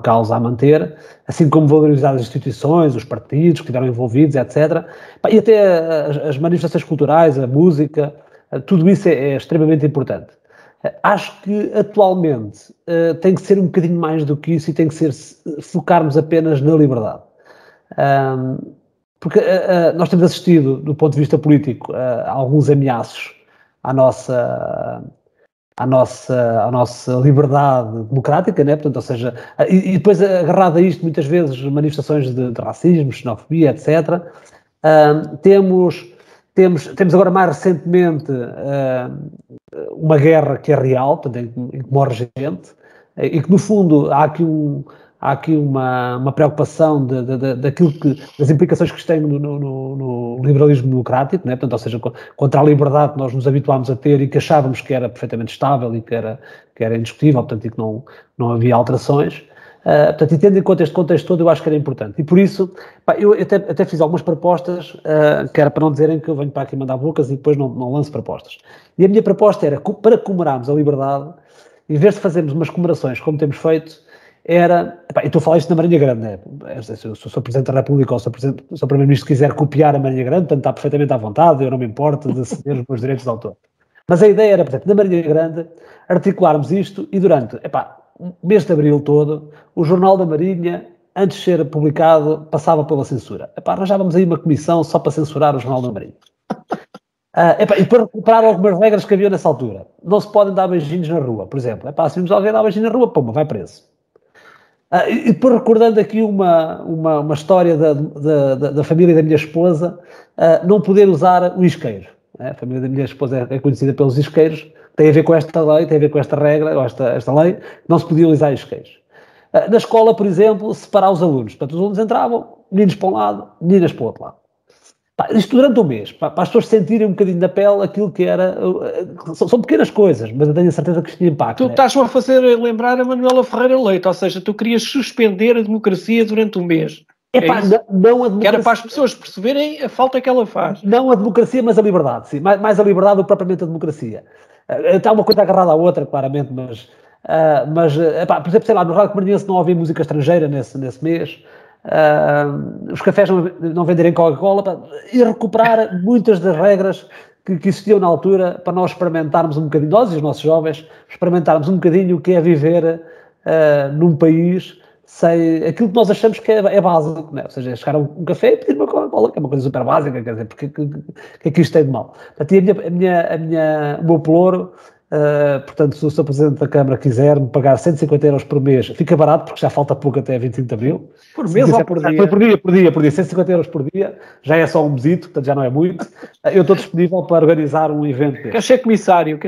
D: causa a manter, assim como valorizar as instituições, os partidos que estiveram envolvidos, etc. E até as manifestações culturais, a música, tudo isso é extremamente importante. Acho que atualmente tem que ser um bocadinho mais do que isso e tem que ser focarmos apenas na liberdade. Porque nós temos assistido, do ponto de vista político, a alguns ameaços à nossa liberdade democrática, né? Portanto, ou seja, e depois agarrado a isto, muitas vezes, manifestações de racismo, xenofobia, etc. Temos agora mais recentemente uma guerra que é real, portanto, em que morre gente, e que no fundo há aqui uma preocupação das implicações que isto tem no liberalismo democrático, né? Portanto, ou seja, contra a liberdade que nós nos habituámos a ter e que achávamos que era perfeitamente estável e que era indiscutível, portanto, e que não havia alterações. Portanto, e tendo em conta este contexto todo, eu acho que era importante. E por isso, eu até fiz algumas propostas, que era para não dizerem que eu venho para aqui mandar bocas e depois não lanço propostas. E a minha proposta era, para comemorarmos a liberdade, em vez de fazermos umas comemorações como temos feito, era... E estou a falar isto na Marinha Grande, né? Se o Sr. Presidente da República ou se o Primeiro-Ministro quiser copiar a Marinha Grande, portanto está perfeitamente à vontade, eu não me importo de ceder os meus direitos de autor. Mas a ideia era, portanto, na Marinha Grande, articularmos isto e durante... o mês de Abril todo, o Jornal da Marinha, antes de ser publicado, passava pela censura. Arranjávamos aí uma comissão só para censurar o Jornal da Marinha. E para recuperar algumas regras que havia nessa altura. Não se podem dar beijinhos na rua, por exemplo. Se vimos alguém dar beijinho na rua, pô, vai preso. E depois recordando aqui uma história da família da minha esposa, não poder usar o isqueiro. A família da minha esposa é conhecida pelos isqueiros, tem a ver com esta lei, tem a ver com esta regra, ou esta lei, não se podiam usar isqueiros. Na escola, por exemplo, separar os alunos. Portanto, os alunos entravam, meninos para um lado, meninas para o outro lado. Isto durante um mês, para as pessoas sentirem um bocadinho na pele aquilo que era. São pequenas coisas, mas eu tenho a certeza que isto tinha impacto.
B: Tu estás-me a fazer lembrar a Manuela Ferreira Leite, ou seja, tu querias suspender a democracia durante um mês.
D: Não a democracia.
B: Que era para as pessoas perceberem a falta que ela faz.
D: Não a democracia, mas a liberdade, sim. Mais a liberdade do que propriamente a democracia. Está uma coisa agarrada à outra, claramente, mas por exemplo, sei lá, no Rádio Comerciense não ouvi música estrangeira nesse mês. Os cafés não venderem Coca-Cola e recuperar muitas das regras que existiam na altura para nós experimentarmos um bocadinho, nós e os nossos jovens, experimentarmos um bocadinho o que é viver num país sem aquilo que nós achamos que é básico, né? Ou seja, chegar a um café e pedir uma Coca-Cola, que é uma coisa super básica, quer dizer, porque que é que isto tem de mal? Portanto, o meu ploro, portanto, se o Presidente da Câmara quiser me pagar 150 euros por mês, fica barato, porque já falta pouco até 25 de Abril.
B: Por mês ou por dia?
D: Por dia, 150 euros por dia, já é só um besito, portanto já não é muito. Eu estou disponível para organizar um evento desse.
B: Quer ser comissário.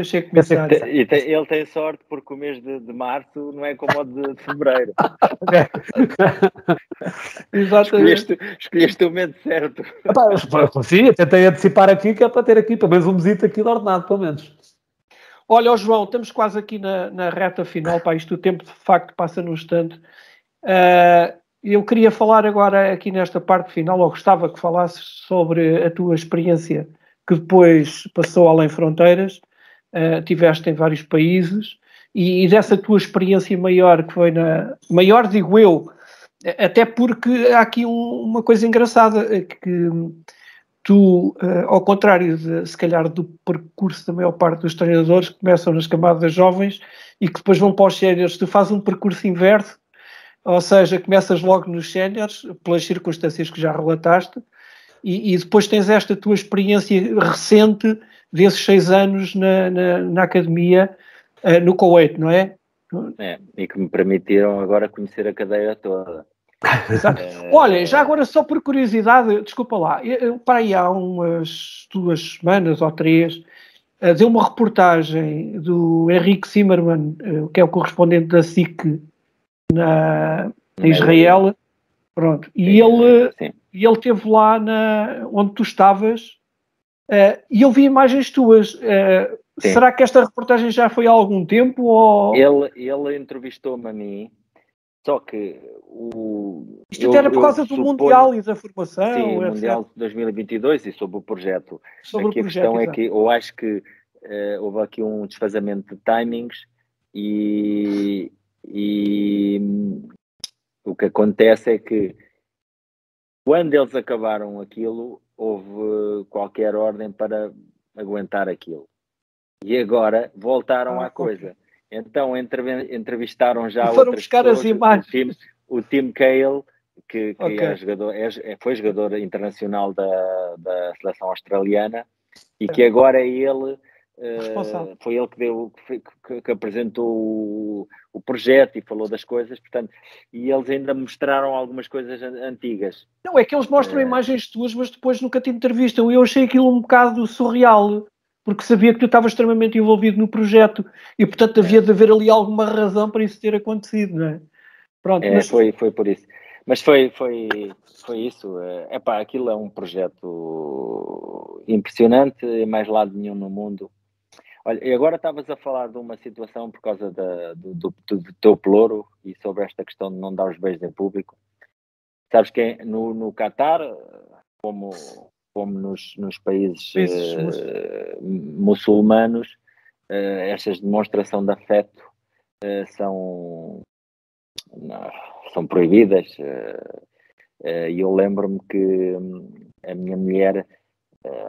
C: E ele tem sorte, porque o mês de março não é como o de fevereiro.
B: Exatamente.
C: Escolheste o momento certo.
D: Sim, tentei antecipar aqui, que é para ter aqui pelo menos um besito aqui de ordenado, pelo menos.
B: Olha, João, estamos quase aqui na reta final, isto o tempo de facto passa num instante. Eu queria falar agora aqui nesta parte final, ou gostava que falasses sobre a tua experiência, que depois passou além fronteiras, tiveste em vários países, e dessa tua experiência maior, que foi maior, digo eu, até porque há aqui uma coisa engraçada, que tu, ao contrário se calhar do percurso da maior parte dos treinadores que começam nas camadas jovens e que depois vão para os séniores, tu fazes um percurso inverso, ou seja, começas logo nos séniores, pelas circunstâncias que já relataste, e depois tens esta tua experiência recente desses 6 anos na academia, no Kuwait, não é?
C: E que me permitiram agora conhecer a cadeira toda.
B: Exato. Olha, já agora só por curiosidade, desculpa lá, para aí há umas 2 semanas ou 3, deu uma reportagem do Henrique Zimmermann, que é o correspondente da SIC na Israel, pronto, e ele esteve lá onde tu estavas, e eu vi imagens tuas. Será que esta reportagem já foi há algum tempo? Ou...
C: Ele entrevistou-me a mim. Só que
B: isto era por causa do Mundial e da formação.
C: Sim, o Mundial de 2022 e sobre o projeto. A questão é que eu acho que houve aqui um desfazamento de timings e o que acontece é que quando eles acabaram aquilo, houve qualquer ordem para aguentar aquilo. E agora voltaram à coisa. Então entrevistaram já outras pessoas,
B: as imagens.
C: o Tim Cahill, que é jogador, foi jogador internacional da seleção australiana, e que agora ele foi ele que apresentou o projeto e falou das coisas, portanto, e eles ainda mostraram algumas coisas antigas.
B: Não, é que eles mostram imagens tuas, mas depois nunca te entrevistam. Eu achei aquilo um bocado surreal, porque sabia que tu estavas extremamente envolvido no projeto e, portanto, havia de haver ali alguma razão para isso ter acontecido, não é? Pronto,
C: mas... foi por isso. Mas foi isso. Aquilo é um projeto impressionante, em mais lado nenhum no mundo. Olha, e agora estavas a falar de uma situação por causa do teu ploro e sobre esta questão de não dar os beijos em público. Sabes que no Qatar, como nos países muçulmanos, estas demonstrações de afeto são proibidas. E eu lembro-me que a minha mulher,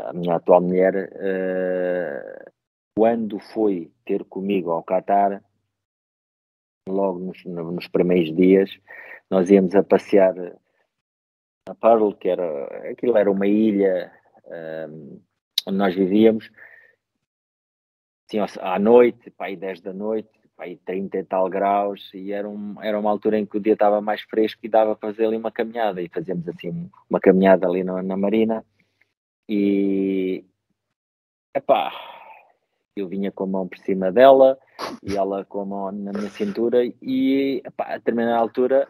C: a minha atual mulher, quando foi ter comigo ao Qatar, logo nos primeiros dias, nós íamos a passear a Pearl, aquilo era uma ilha onde nós vivíamos, assim, à noite, para aí 10 da noite, para aí 30 e tal graus, e era uma altura em que o dia estava mais fresco e dava para fazer ali uma caminhada, e fazíamos assim uma caminhada ali na marina, e eu vinha com a mão por cima dela e ela com a mão na minha cintura, e a determinada altura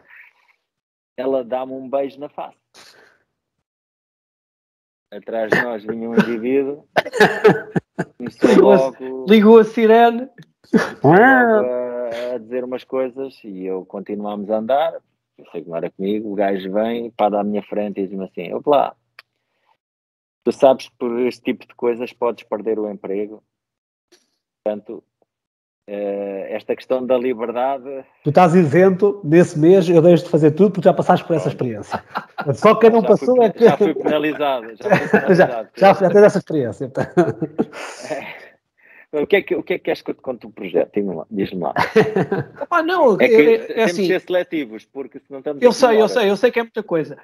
C: ela dá-me um beijo na face. Atrás de nós vinha um indivíduo, começou
B: ligou a sirene,
C: logo a dizer umas coisas e eu continuámos a andar. Eu sei que não era comigo, o gajo vem, para à minha frente e diz-me assim: lá, tu sabes que por este tipo de coisas podes perder o emprego. Portanto, esta questão da liberdade...
D: Tu estás isento, nesse mês eu deixo de fazer tudo porque já passaste por essa experiência. Só quem não passou é que...
C: Já fui penalizado.
D: Já tens essa experiência.
C: O que é que queres que eu te conte o projeto? Diz-me lá.
B: Não,
C: é que temos
B: assim,
C: de ser seletivos, porque se não estamos...
B: Eu sei que é muita coisa.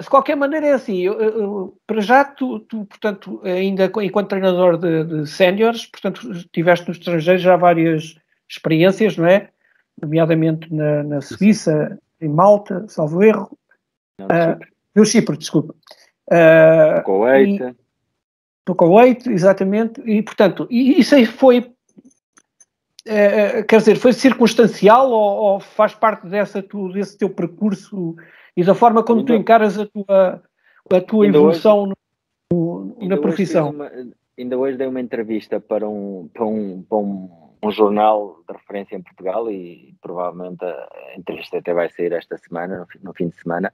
B: De qualquer maneira é assim, para já tu, portanto, ainda enquanto treinador de séniores, portanto, tiveste no estrangeiro já várias experiências, não é? Nomeadamente na Suíça, em Malta, salvo erro. No Chipre, desculpa. No Kuwait, exatamente. E, portanto, isso aí foi... quer dizer, foi circunstancial ou faz parte desse teu percurso e da forma como tu encaras a tua evolução na profissão?
C: Ainda hoje dei uma entrevista para um jornal de referência em Portugal e provavelmente a entrevista até vai sair esta semana, no fim de semana,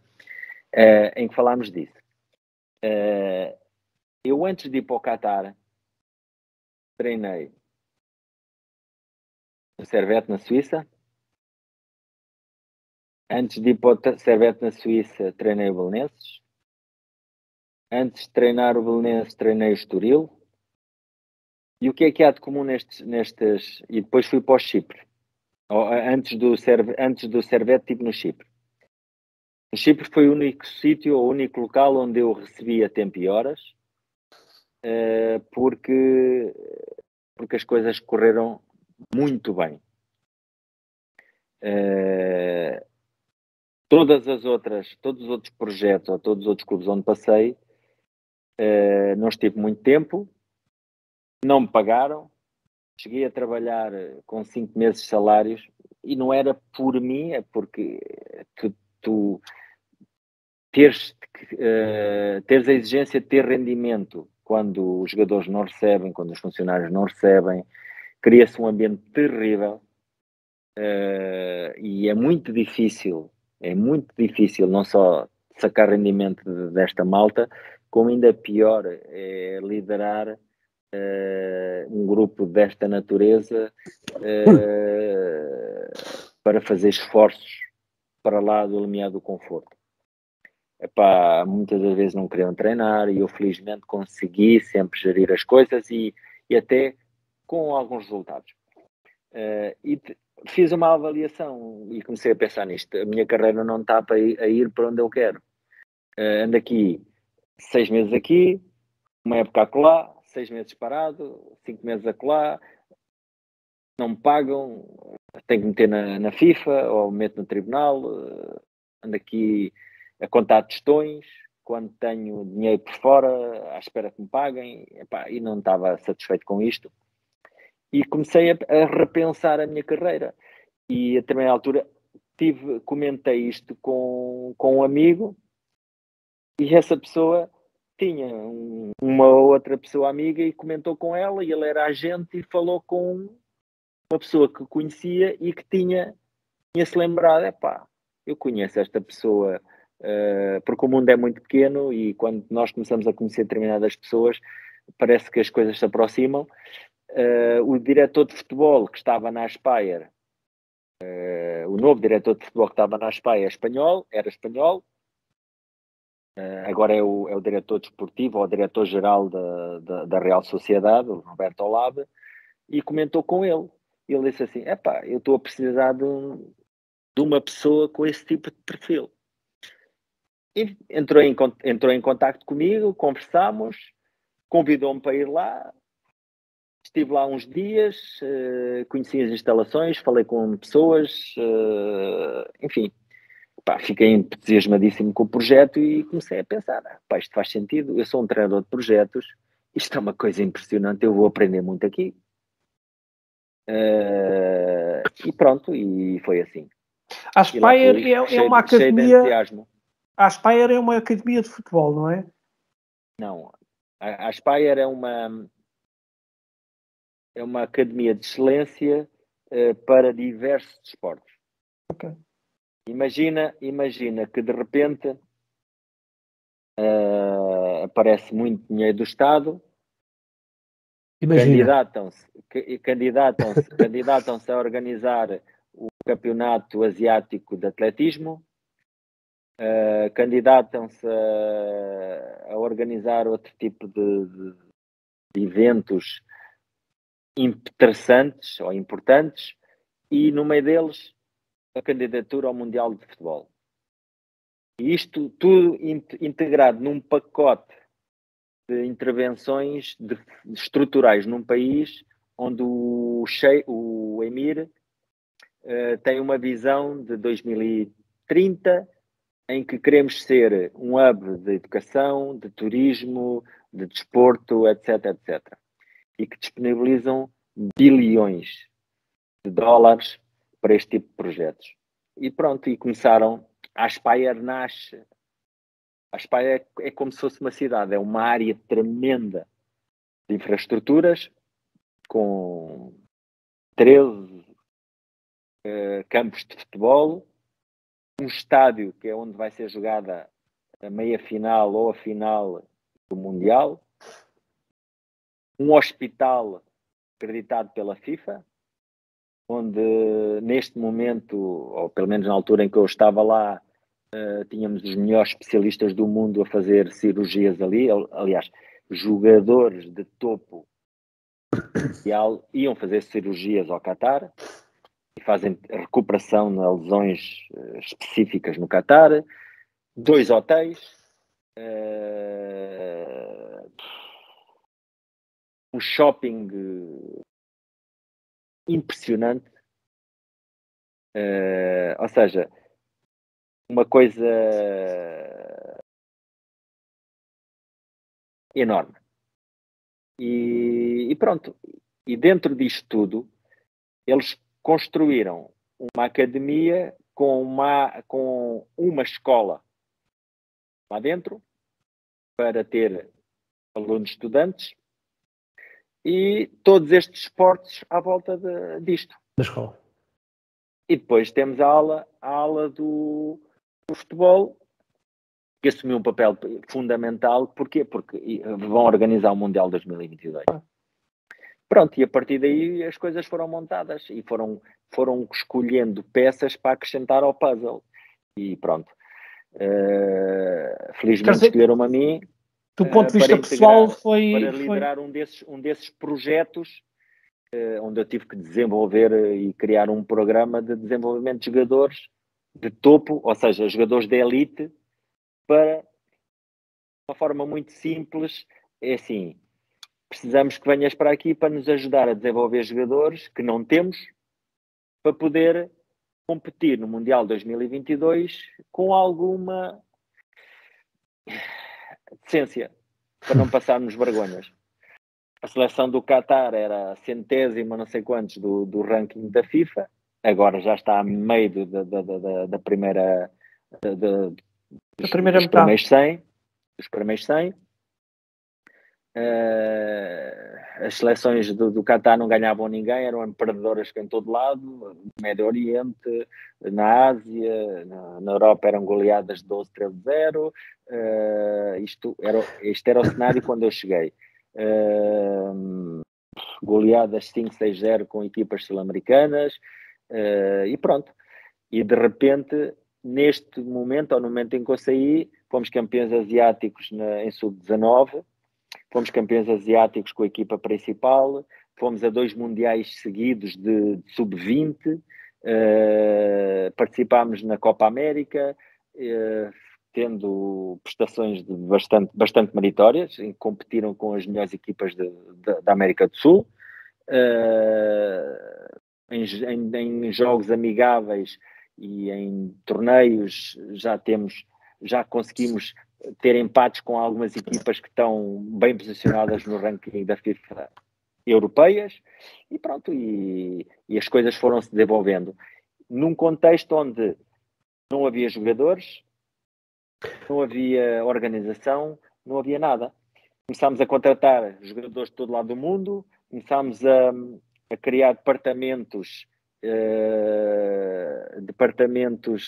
C: em que falámos disso. Eu antes de ir para o Qatar treinei o Servette na Suíça. Antes de ir para o Servette na Suíça, treinei o Belenenses. Antes de treinar o Belenenses, treinei o Estoril. E o que é que há de comum nestes... E depois fui para o Chipre. Antes do Servette, estive no Chipre. O Chipre foi o único sítio, o único local onde eu recebia tempo e horas, porque as coisas correram muito bem. Todos os outros projetos ou todos os outros clubes onde passei, não estive muito tempo, não me pagaram, cheguei a trabalhar com 5 meses de salários e não era por mim, é porque tu teres a exigência de ter rendimento quando os jogadores não recebem, quando os funcionários não recebem, cria-se um ambiente terrível. E é muito difícil não só sacar rendimento desta malta, como ainda pior é liderar um grupo desta natureza para fazer esforços para lá do limiar do conforto. Muitas das vezes não queriam treinar e eu felizmente consegui sempre gerir as coisas e até com alguns resultados. Fiz uma avaliação e comecei a pensar nisto. A minha carreira não está a ir para onde eu quero. Ando aqui 6 meses aqui, uma época acolá, 6 meses parado, 5 meses acolá, não me pagam, tenho que meter na FIFA ou meto no tribunal, ando aqui a contar tostões, quando tenho dinheiro por fora, à espera que me paguem, e não estava satisfeito com isto. E comecei a repensar a minha carreira. E a determinada altura comentei isto com um amigo e essa pessoa tinha uma outra pessoa amiga e comentou com ela e ele era agente e falou com uma pessoa que conhecia e que tinha-se lembrado, eu conheço esta pessoa porque o mundo é muito pequeno e quando nós começamos a conhecer determinadas pessoas parece que as coisas se aproximam. O diretor de futebol que estava na Aspire, o novo diretor de futebol que estava na Aspire era espanhol, agora é o diretor desportivo ou diretor-geral da Real Sociedade, o Roberto Olave, e comentou com ele. Ele disse assim, eu estou a precisar de uma pessoa com esse tipo de perfil. E entrou em contacto comigo, conversámos, convidou-me para ir lá. Estive lá uns dias, conheci as instalações, falei com pessoas, enfim, fiquei entusiasmadíssimo com o projeto e comecei a pensar, isto faz sentido, eu sou um treinador de projetos, isto é uma coisa impressionante, eu vou aprender muito aqui. E pronto, e foi assim.
B: A Aspire é uma academia... A Aspire é uma academia de futebol, não é?
C: Não. A Aspire é uma academia de excelência para diversos desportos.
B: Ok.
C: Imagina que de repente aparece muito dinheiro do Estado, candidatam-se a organizar o campeonato asiático de atletismo, candidatam-se a organizar outro tipo de eventos interessantes ou importantes, e no meio deles a candidatura ao Mundial de Futebol. E isto tudo integrado num pacote de intervenções estruturais num país onde o Emir tem uma visão de 2030 em que queremos ser um hub de educação, de turismo, de desporto, etc, etc. E que disponibilizam bilhões de dólares para este tipo de projetos. E pronto, e começaram. A Aspire nasce. A Aspire é como se fosse uma cidade, é uma área tremenda de infraestruturas, com 13 campos de futebol, um estádio que é onde vai ser jogada a meia-final ou a final do Mundial, um hospital acreditado pela FIFA, onde neste momento, ou pelo menos na altura em que eu estava lá, tínhamos os melhores especialistas do mundo a fazer cirurgias ali. Aliás, jogadores de topo iam fazer cirurgias ao Qatar e fazem recuperação de lesões específicas no Qatar. 2 hotéis, um shopping impressionante, ou seja, uma coisa enorme. E pronto. E dentro disto tudo, eles construíram uma academia com uma escola lá dentro para ter alunos estudantes e todos estes esportes à volta disto.
D: Da escola.
C: E depois temos a ala do futebol, que assumiu um papel fundamental. Porquê? Porque vão organizar o Mundial 2022. Pronto, e a partir daí as coisas foram montadas e foram escolhendo peças para acrescentar ao puzzle. E pronto. Felizmente escolheram-me a mim.
B: Do ponto de vista pessoal
C: para liderar um desses projetos, onde eu tive que desenvolver e criar um programa de desenvolvimento de jogadores de topo, ou seja, jogadores de elite, para uma forma muito simples. É assim, precisamos que venhas para aqui para nos ajudar a desenvolver jogadores que não temos, para poder competir no Mundial 2022 com alguma decência, para não passarmos vergonhas. A seleção do Qatar era a 100ª, não sei quantos, do ranking da FIFA. Agora já está a meio da primeira...
B: dos primeiros
C: 100. Dos primeiros 100. As seleções do Qatar não ganhavam ninguém, eram perdedoras em todo lado, no Médio Oriente, na Ásia, na Europa eram goleadas de 12-13-0. Isto era o cenário quando eu cheguei. Goleadas 5-6-0 com equipas sul-americanas, e pronto. E de repente, neste momento, ou no momento em que eu saí, fomos campeões asiáticos em sub-19, fomos campeões asiáticos com a equipa principal, fomos a 2 mundiais seguidos de sub-20, participámos na Copa América, tendo prestações bastante meritórias, em que competiram com as melhores equipas da América do Sul. Em jogos amigáveis e em torneios já conseguimos ter empates com algumas equipas que estão bem posicionadas no ranking da FIFA europeias, e pronto, e as coisas foram se desenvolvendo num contexto onde não havia jogadores, não havia organização, não havia nada. Começámos a contratar jogadores de todo lado do mundo, começámos a criar departamentos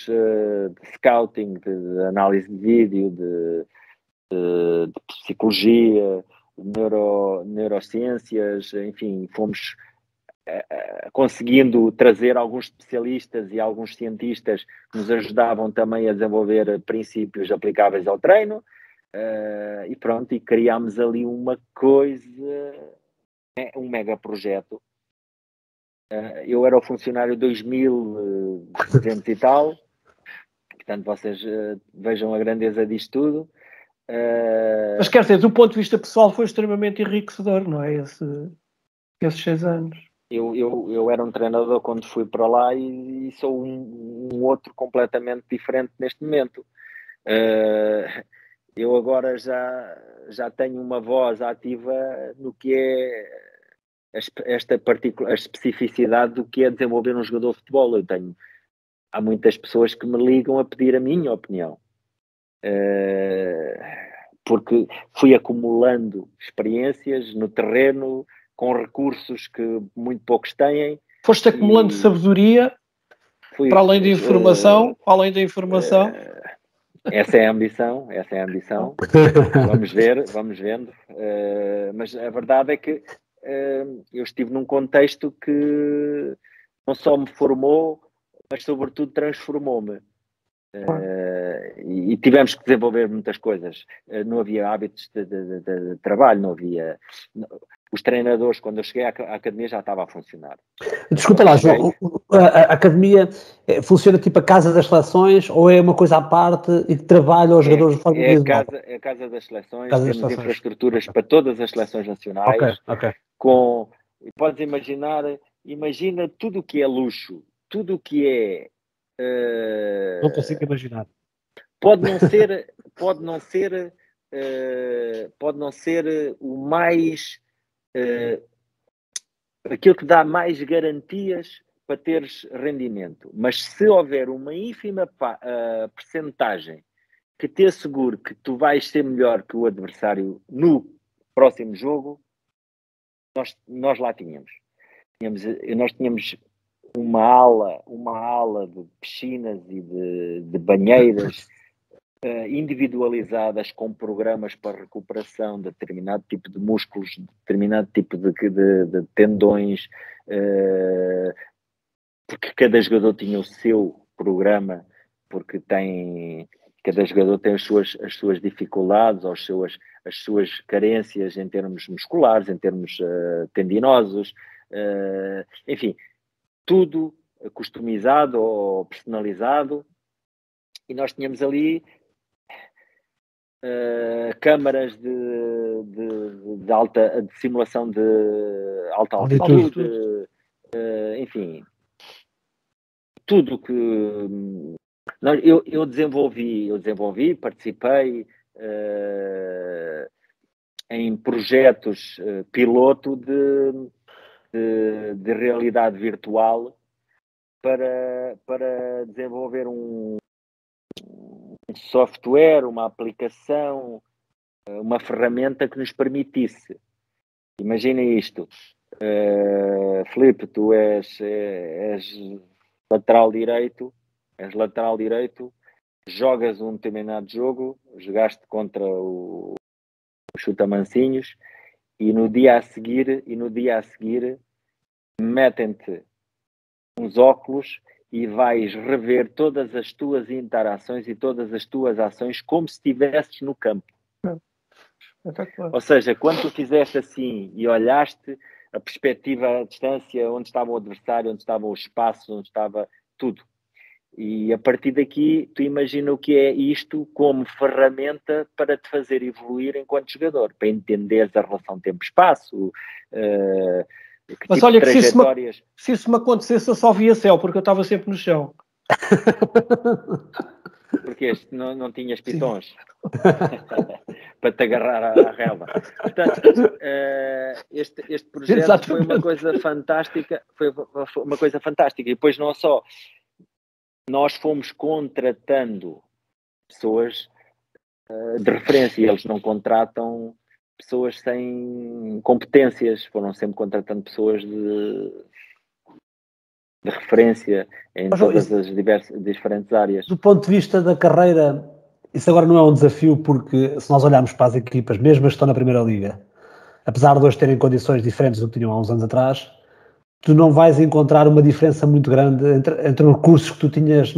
C: de scouting, de análise de vídeo, de psicologia, neurociências, enfim, fomos conseguindo trazer alguns especialistas e alguns cientistas que nos ajudavam também a desenvolver princípios aplicáveis ao treino, e pronto, e criámos ali uma coisa, um mega projeto. Eu era o funcionário 2200 e tal, portanto vocês vejam a grandeza disto tudo.
B: Mas quer dizer, do ponto de vista pessoal foi extremamente enriquecedor, não é? Esses 6 anos.
C: Eu era um treinador quando fui para lá e sou um outro completamente diferente neste momento. Eu agora já tenho uma voz ativa no que é a especificidade do que é desenvolver um jogador de futebol. Há muitas pessoas que me ligam a pedir a minha opinião. Porque fui acumulando experiências no terreno com recursos que muito poucos têm.
B: Foste acumulando sabedoria para além da informação,
C: Essa é a ambição. Vamos vendo. Mas a verdade é que eu estive num contexto que não só me formou, mas sobretudo transformou-me. E tivemos que desenvolver muitas coisas. Não havia hábitos de trabalho, não havia... Os treinadores, quando eu cheguei à academia, já estava a funcionar.
D: Desculpa lá, João, a academia funciona tipo a casa das seleções ou é uma coisa à parte e que trabalha os jogadores de forma individual?
C: É a casa das seleções, temos infraestruturas para todas as seleções nacionais.
D: Okay.
C: Podes imagina tudo o que é luxo, tudo o que é...
D: Não consigo imaginar.
C: Pode não ser o mais... aquilo que dá mais garantias para teres rendimento. Mas se houver uma ínfima percentagem que te assegure que tu vais ser melhor que o adversário no próximo jogo, nós lá tínhamos. Nós tínhamos uma ala de piscinas e de banheiras individualizadas com programas para recuperação de determinado tipo de músculos, de determinado tipo de tendões, porque cada jogador tinha o seu programa, porque cada jogador tem as suas dificuldades, as suas carências em termos musculares, em termos tendinosos, enfim, tudo customizado ou personalizado. E nós tínhamos ali câmaras de simulação de alta altitude, enfim, tudo que eu desenvolvi, participei em projetos piloto de realidade virtual para desenvolver um software, uma aplicação, uma ferramenta que nos permitisse. Imagina isto, Filipe, tu és lateral direito, jogas um determinado jogo, jogaste contra o Chutamansinhos e no dia a seguir metem-te uns óculos e vais rever todas as tuas interações e todas as tuas ações como se estivesses no campo. Ou seja, quando tu fizeste assim e olhaste a perspectiva, a distância, onde estava o adversário, onde estava o espaço, onde estava tudo. E a partir daqui, tu imagina o que é isto como ferramenta para te fazer evoluir enquanto jogador, para entenderes a relação tempo-espaço,
B: mas tipo olha que se isso me acontecesse eu só via céu, porque eu estava sempre no chão.
C: Porque não tinhas pitons para te agarrar à relva. Portanto, este projeto exatamente. Foi uma coisa fantástica, e depois não só nós fomos contratando pessoas de referência. Eles não contratam pessoas sem competências, foram sempre contratando pessoas de referência em todas as diferentes áreas.
D: Do ponto de vista da carreira, isso agora não é um desafio, porque se nós olharmos para as equipas, mesmo as que estão na Primeira Liga, apesar de hoje terem condições diferentes do que tinham há uns anos atrás, tu não vais encontrar uma diferença muito grande entre os recursos que tu tinhas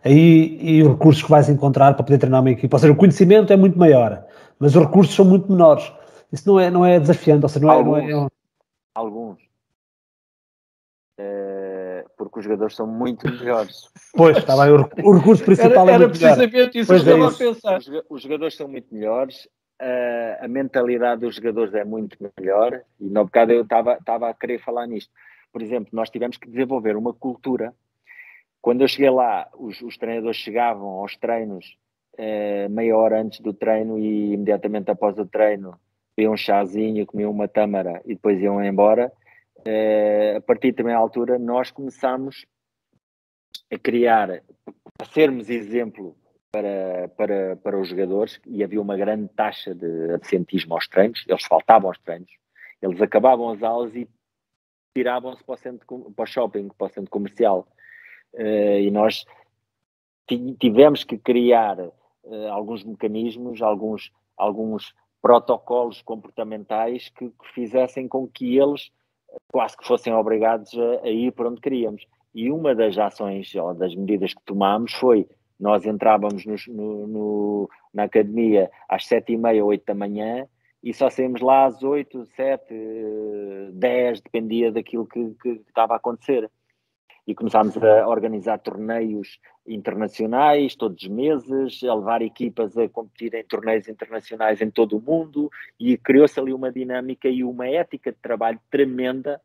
D: aí e os recursos que vais encontrar para poder treinar uma equipa. Ou seja, o conhecimento é muito maior, mas os recursos são muito menores. Isso não é desafiante, ou seja,
C: Alguns. Porque os jogadores são muito melhores.
D: Pois, está bem, o recurso principal é muito melhor.
B: Era precisamente isso que eu estava a pensar.
C: Os jogadores são muito melhores, a mentalidade dos jogadores é muito melhor, e no bocado eu estava a querer falar nisto. Por exemplo, nós tivemos que desenvolver uma cultura. Quando eu cheguei lá, os treinadores chegavam aos treinos meia hora antes do treino e imediatamente após o treino bebiam um chazinho, comiam uma tâmara e depois iam embora. A partir também da altura, nós começámos a criar, a sermos exemplo para os jogadores, e havia uma grande taxa de absentismo aos treinos, eles faltavam aos treinos, eles acabavam as aulas e tiravam-se para o shopping, para o centro comercial. E nós tivemos que criar alguns mecanismos, alguns protocolos comportamentais que fizessem com que eles quase que fossem obrigados a ir para onde queríamos. E uma das ações, ou das medidas que tomámos foi, nós entrávamos na academia às 7h30, 8 da manhã, e só saímos lá às 8, 7, 10, dependia daquilo que estava a acontecer. E começámos a organizar torneios internacionais todos os meses, a levar equipas a competir em torneios internacionais em todo o mundo, e criou-se ali uma dinâmica e uma ética de trabalho tremenda.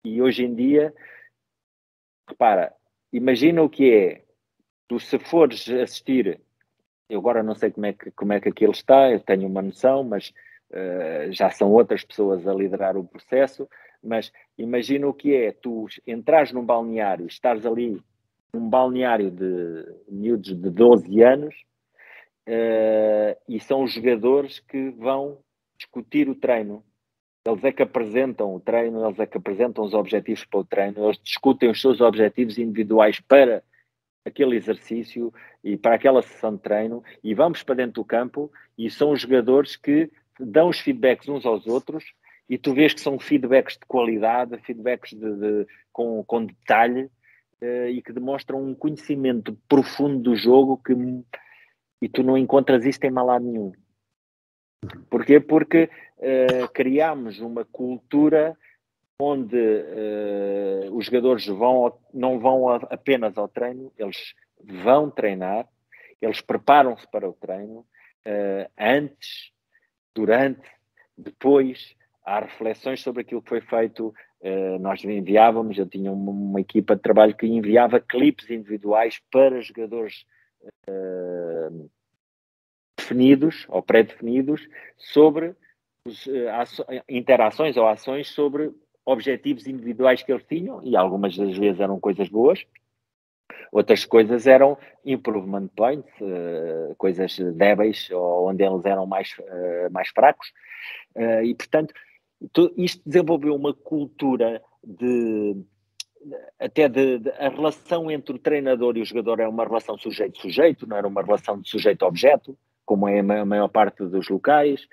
C: E hoje em dia, repara, imagina o que é, tu se fores assistir, eu agora não sei como é que aquilo está, eu tenho uma noção, mas já são outras pessoas a liderar o processo, mas imagina o que é, tu entrares num balneário, estares ali num balneário de miúdos de 12 anos e são os jogadores que vão discutir o treino. Eles é que apresentam o treino, eles é que apresentam os objetivos para o treino, eles discutem os seus objetivos individuais para aquele exercício e para aquela sessão de treino, e vamos para dentro do campo e são os jogadores que dão os feedbacks uns aos outros, e tu vês que são feedbacks de qualidade, feedbacks com detalhe, e que demonstram um conhecimento profundo do jogo e tu não encontras isto em lado nenhum. Porquê? Porque criámos uma cultura onde os jogadores não vão apenas ao treino, eles vão treinar, eles preparam-se para o treino, antes, durante, depois, há reflexões sobre aquilo que foi feito. Nós enviávamos, eu tinha uma equipa de trabalho que enviava clipes individuais para jogadores definidos ou pré-definidos sobre interações ou ações sobre objetivos individuais que eles tinham, e algumas das vezes eram coisas boas, outras coisas eram improvement points, coisas débeis, ou onde eles eram mais fracos, e portanto isto desenvolveu uma cultura a relação entre o treinador e o jogador é uma relação sujeito-sujeito, não era uma relação de sujeito-objeto, como é a maior parte dos locais.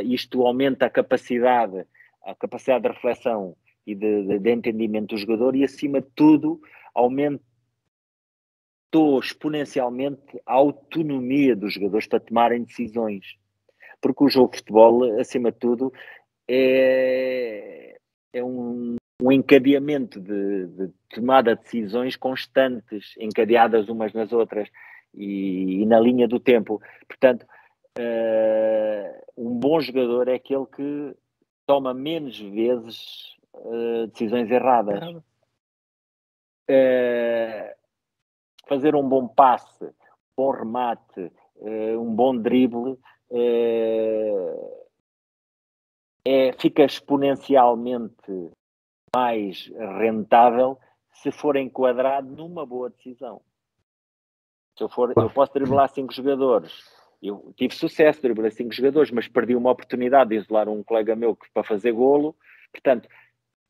C: Isto aumenta a capacidade de reflexão e de entendimento do jogador, e acima de tudo aumentou exponencialmente a autonomia dos jogadores para tomarem decisões, porque o jogo de futebol, acima de tudo, é um encadeamento de tomada de decisões constantes, encadeadas umas nas outras e na linha do tempo. Portanto, um bom jogador é aquele que toma menos vezes decisões erradas. Fazer um bom passe, um bom remate, um bom drible, fica exponencialmente mais rentável se for enquadrado numa boa decisão. Eu posso driblar 5 jogadores eu tive sucesso, driblei 5 jogadores, mas perdi uma oportunidade de isolar um colega meu para fazer golo. Portanto,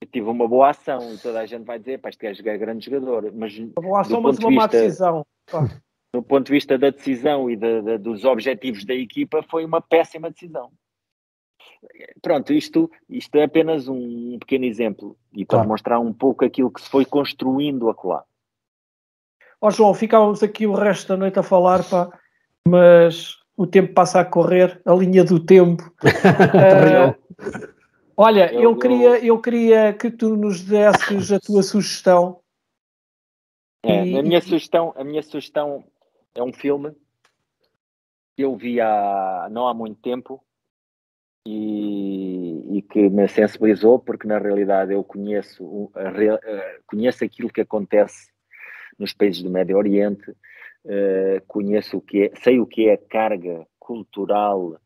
C: eu tive uma boa ação e toda a gente vai dizer, pá, este gajo é grande jogador. Mas
B: uma boa ação, mas uma má decisão.
C: Do ponto de vista da decisão e dos objetivos da equipa, foi uma péssima decisão. Pronto, isto é apenas um pequeno exemplo e para demonstrar um pouco aquilo que se foi construindo acolá.
B: João, ficávamos aqui o resto da noite a falar, pá, mas o tempo passa a correr, a linha do tempo. Olha, eu queria que tu nos desses a tua sugestão.
C: A minha sugestão é um filme que eu vi não há muito tempo e que me sensibilizou, porque na realidade eu conheço aquilo que acontece nos países do Médio Oriente, sei o que é a carga cultural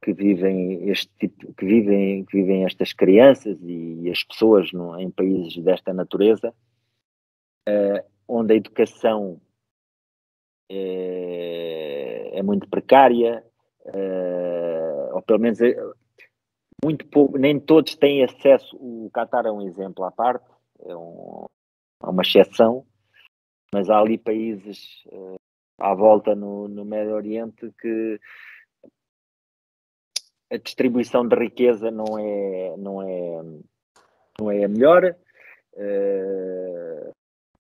C: que vivem estas crianças e as pessoas em países desta natureza, onde a educação é muito precária, ou pelo menos muito pouco, nem todos têm acesso. O Qatar é um exemplo à parte, é uma exceção, mas há ali países à volta no Médio Oriente que a distribuição de riqueza não é a melhor.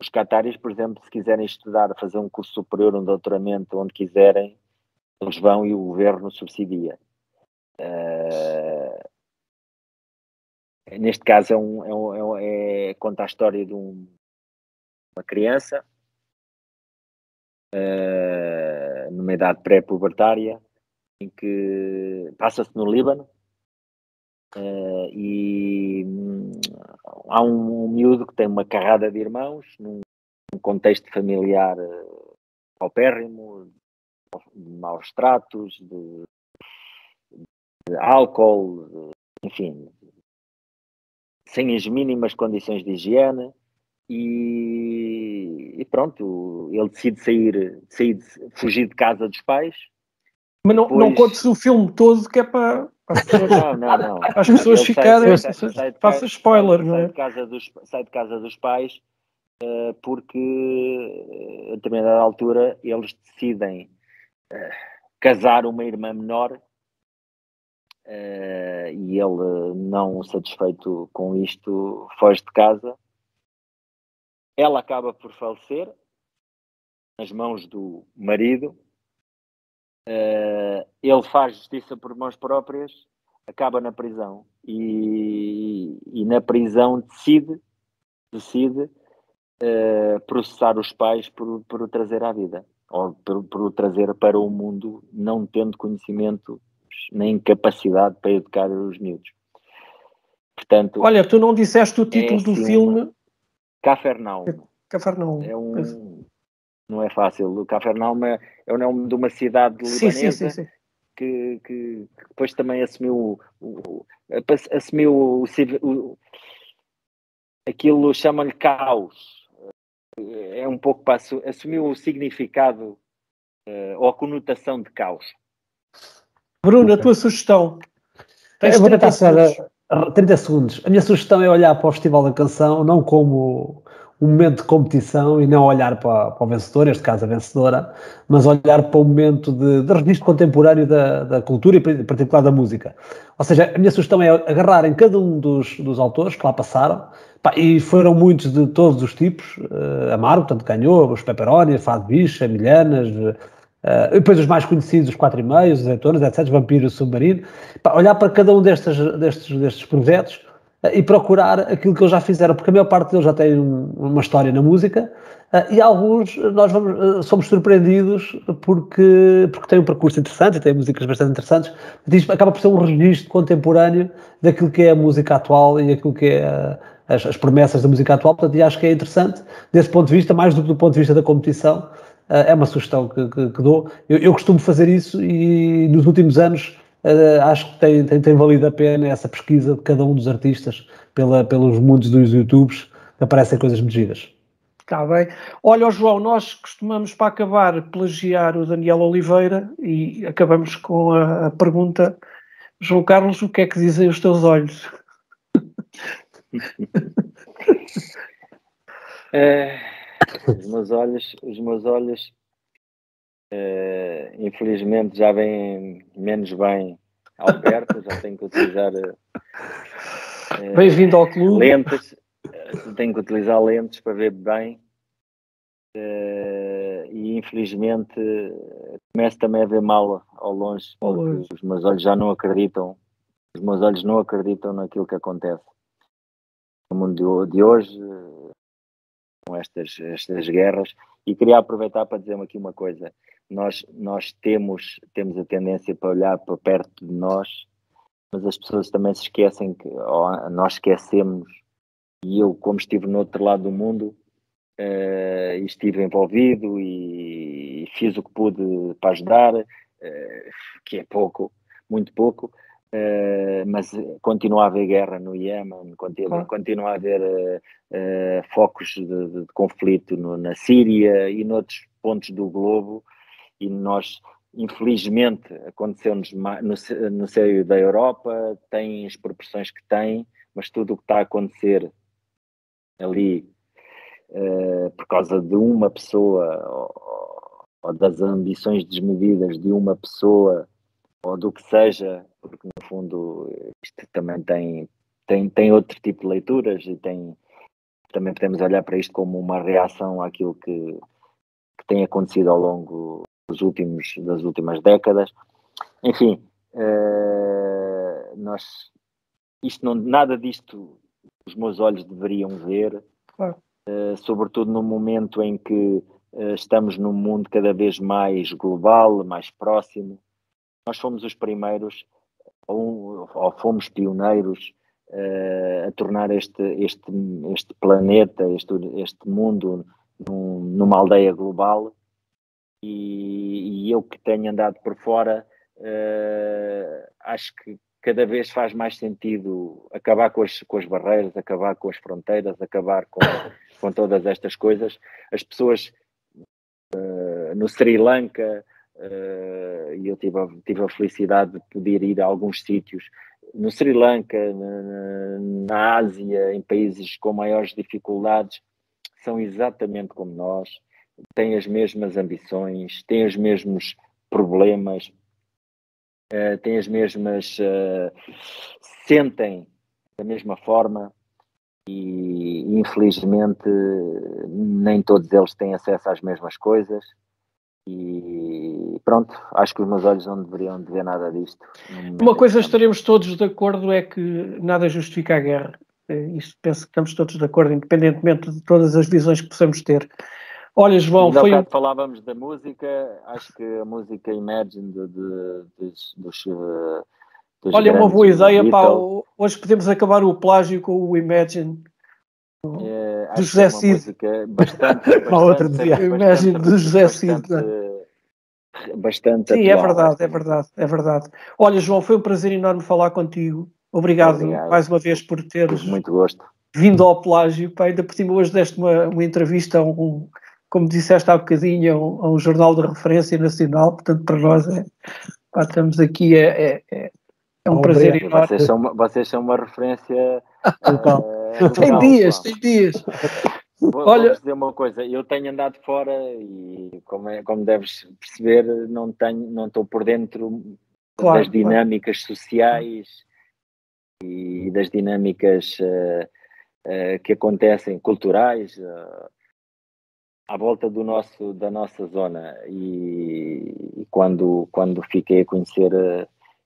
C: Os cataris, por exemplo, se quiserem estudar, fazer um curso superior, um doutoramento, onde quiserem, eles vão e o governo subsidia. Neste caso conta a história de uma criança numa idade pré-pubertária, em que passa-se no Líbano, e há um miúdo que tem uma carrada de irmãos num contexto familiar paupérrimo, de maus tratos, de álcool, enfim, sem as mínimas condições de higiene, e pronto, ele decide fugir de casa dos pais.
B: Mas não contes o filme todo, que é para as pessoas ficarem. Faça spoiler, não é?
C: Sai de casa dos pais, porque a determinada altura eles decidem casar uma irmã menor, e ele, não satisfeito com isto, foge de casa. Ela acaba por falecer nas mãos do marido. Ele faz justiça por mãos próprias, acaba na prisão e na prisão decide processar os pais por o trazer à vida, ou por o trazer para o mundo, não tendo conhecimento nem capacidade para educar os miúdos. Portanto,
B: olha, tu não disseste o título do filme?
C: Cafarnaum. Não é fácil. O Cafarnaum é o nome de uma cidade libanesa.
B: Sim.
C: Que depois também assumiu aquilo, chamam-lhe caos. É um pouco para assumiu o significado ou a conotação de caos.
B: Bruno, a tua sugestão?
D: Eu vou tentar ser 30 segundos. A minha sugestão é olhar para o Festival da Canção não como um momento de competição e não olhar para o vencedor, neste caso a vencedora, mas olhar para o momento de registro contemporâneo da cultura e em particular da música. Ou seja, a minha sugestão é agarrar em cada um dos autores que lá passaram, e foram muitos de todos os tipos. Amaro, portanto, ganhou, os Pepperoni, Fado Bicha, Milhanas, depois os mais conhecidos, os 4,5, os Azeitonas, etc., Vampiro e Submarino. Olhar para cada um destes projetos e procurar aquilo que eles já fizeram, porque a maior parte deles já tem uma história na música, e alguns nós somos surpreendidos porque têm um percurso interessante e têm músicas bastante interessantes. Isto acaba por ser um registro contemporâneo daquilo que é a música atual e aquilo que é as promessas da música atual. Portanto, acho que é interessante desse ponto de vista, mais do que do ponto de vista da competição. É uma sugestão que dou. Eu costumo fazer isso e nos últimos anos acho que tem valido a pena essa pesquisa de cada um dos artistas pelos mundos dos YouTubes, que aparecem coisas muito giras.
B: Está bem. Olha, João, nós costumamos, para acabar, plagiar o Daniel Oliveira e acabamos com a pergunta: João Carlos, o que é que dizem os teus olhos?
C: Os meus olhos, infelizmente, já vêm menos bem ao perto, já tenho que utilizar
B: Bem-vindo ao clube.
C: lentes, tenho que utilizar lentes para ver bem, e infelizmente começo também a ver mal ao longe, porque os meus olhos já não acreditam, naquilo que acontece no mundo de hoje, com estas guerras. E queria aproveitar para dizer aqui uma coisa: nós temos a tendência para olhar para perto de nós, mas as pessoas também se esquecem nós esquecemos, e eu, como estive no outro lado do mundo, estive envolvido e fiz o que pude para ajudar, que é pouco, muito pouco, mas continua a haver guerra no Iémen, continua a haver focos de conflito na Síria e noutros pontos do globo, e nós, infelizmente, aconteceu-nos no seio da Europa, tem as proporções que tem, mas tudo o que está a acontecer ali, por causa de uma pessoa, ou das ambições desmedidas de uma pessoa, ou do que seja, porque no fundo isto também tem outro tipo de leituras, e também podemos olhar para isto como uma reação àquilo que tem acontecido ao longo das últimas décadas. Enfim, nada disto os meus olhos deveriam ver,
B: Claro.
C: Sobretudo no momento em que estamos num mundo cada vez mais global, mais próximo. Nós fomos os primeiros, ou fomos pioneiros, a tornar este planeta, este mundo, numa aldeia global, e eu que tenho andado por fora, acho que cada vez faz mais sentido acabar com as barreiras, acabar com as fronteiras, acabar com todas estas coisas. As pessoas no Sri Lanka, e eu tive a felicidade de poder ir a alguns sítios no Sri Lanka, na Ásia, em países com maiores dificuldades, são exatamente como nós, têm as mesmas ambições, têm os mesmos problemas, têm as mesmas, sentem da mesma forma, e infelizmente nem todos eles têm acesso às mesmas coisas. E pronto, acho que os meus olhos não deveriam ver nada disto.
B: Uma coisa estaremos todos de acordo é que nada justifica a guerra. Isso penso que estamos todos de acordo, independentemente de todas as visões que possamos ter. Olha, João,
C: falávamos da música, acho que a música Imagine dos
B: olha, uma boa ideia, pá, hoje podemos acabar o plágio com o Imagine do José Cid.
C: Bastante
B: Imagine do José Cid.
C: Bastante
B: sim,
C: atual,
B: é verdade. Olha, João, foi um prazer enorme falar contigo. Obrigado mais uma vez por teres
C: muito gosto.
B: Vindo ao plágio. Pá, ainda por cima hoje deste uma entrevista como disseste há bocadinho, a um jornal de referência nacional, portanto para nós estamos aqui, é um prazer enorme.
C: Vocês são uma referência
B: tem dias.
C: Vou-vos dizer uma coisa, eu tenho andado fora e, como deves perceber, não estou por dentro das dinâmicas sociais e das dinâmicas que acontecem, culturais, à volta da nossa zona. E quando fiquei a conhecer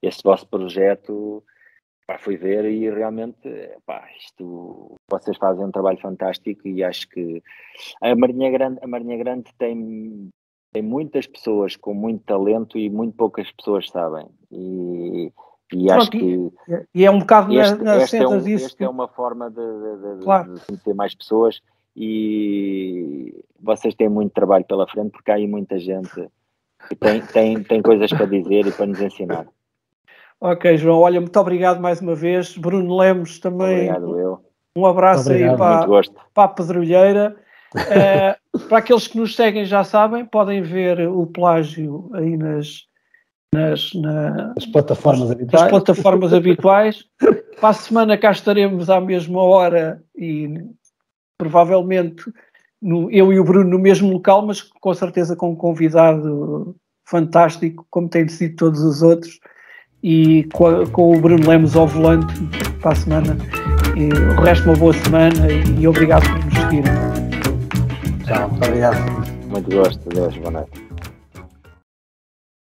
C: este vosso projeto, fui ver e realmente, vocês fazem um trabalho fantástico, e acho que a Marinha Grande tem muitas pessoas com muito talento e muito poucas pessoas sabem. E acho que
B: é um bocado na senda disso.
C: Esta é uma forma de conhecer mais pessoas, e vocês têm muito trabalho pela frente, porque há aí muita gente que tem coisas para dizer e para nos ensinar.
B: Ok, João, olha, muito obrigado mais uma vez. Bruno Lemos também.
C: Obrigado, eu.
B: Um abraço aí para a Pedrolheira. Para aqueles que nos seguem já sabem, podem ver o Plágio aí nas plataformas habituais. Para a semana cá estaremos à mesma hora e provavelmente eu e o Bruno no mesmo local, mas com certeza com um convidado fantástico, como tem sido todos os outros, e com o Bruno Lemos ao volante para a semana. E o resto, uma boa semana e obrigado por nos seguirem.
D: Tchau, muito obrigado.
C: Muito gosto, Deus, boa noite.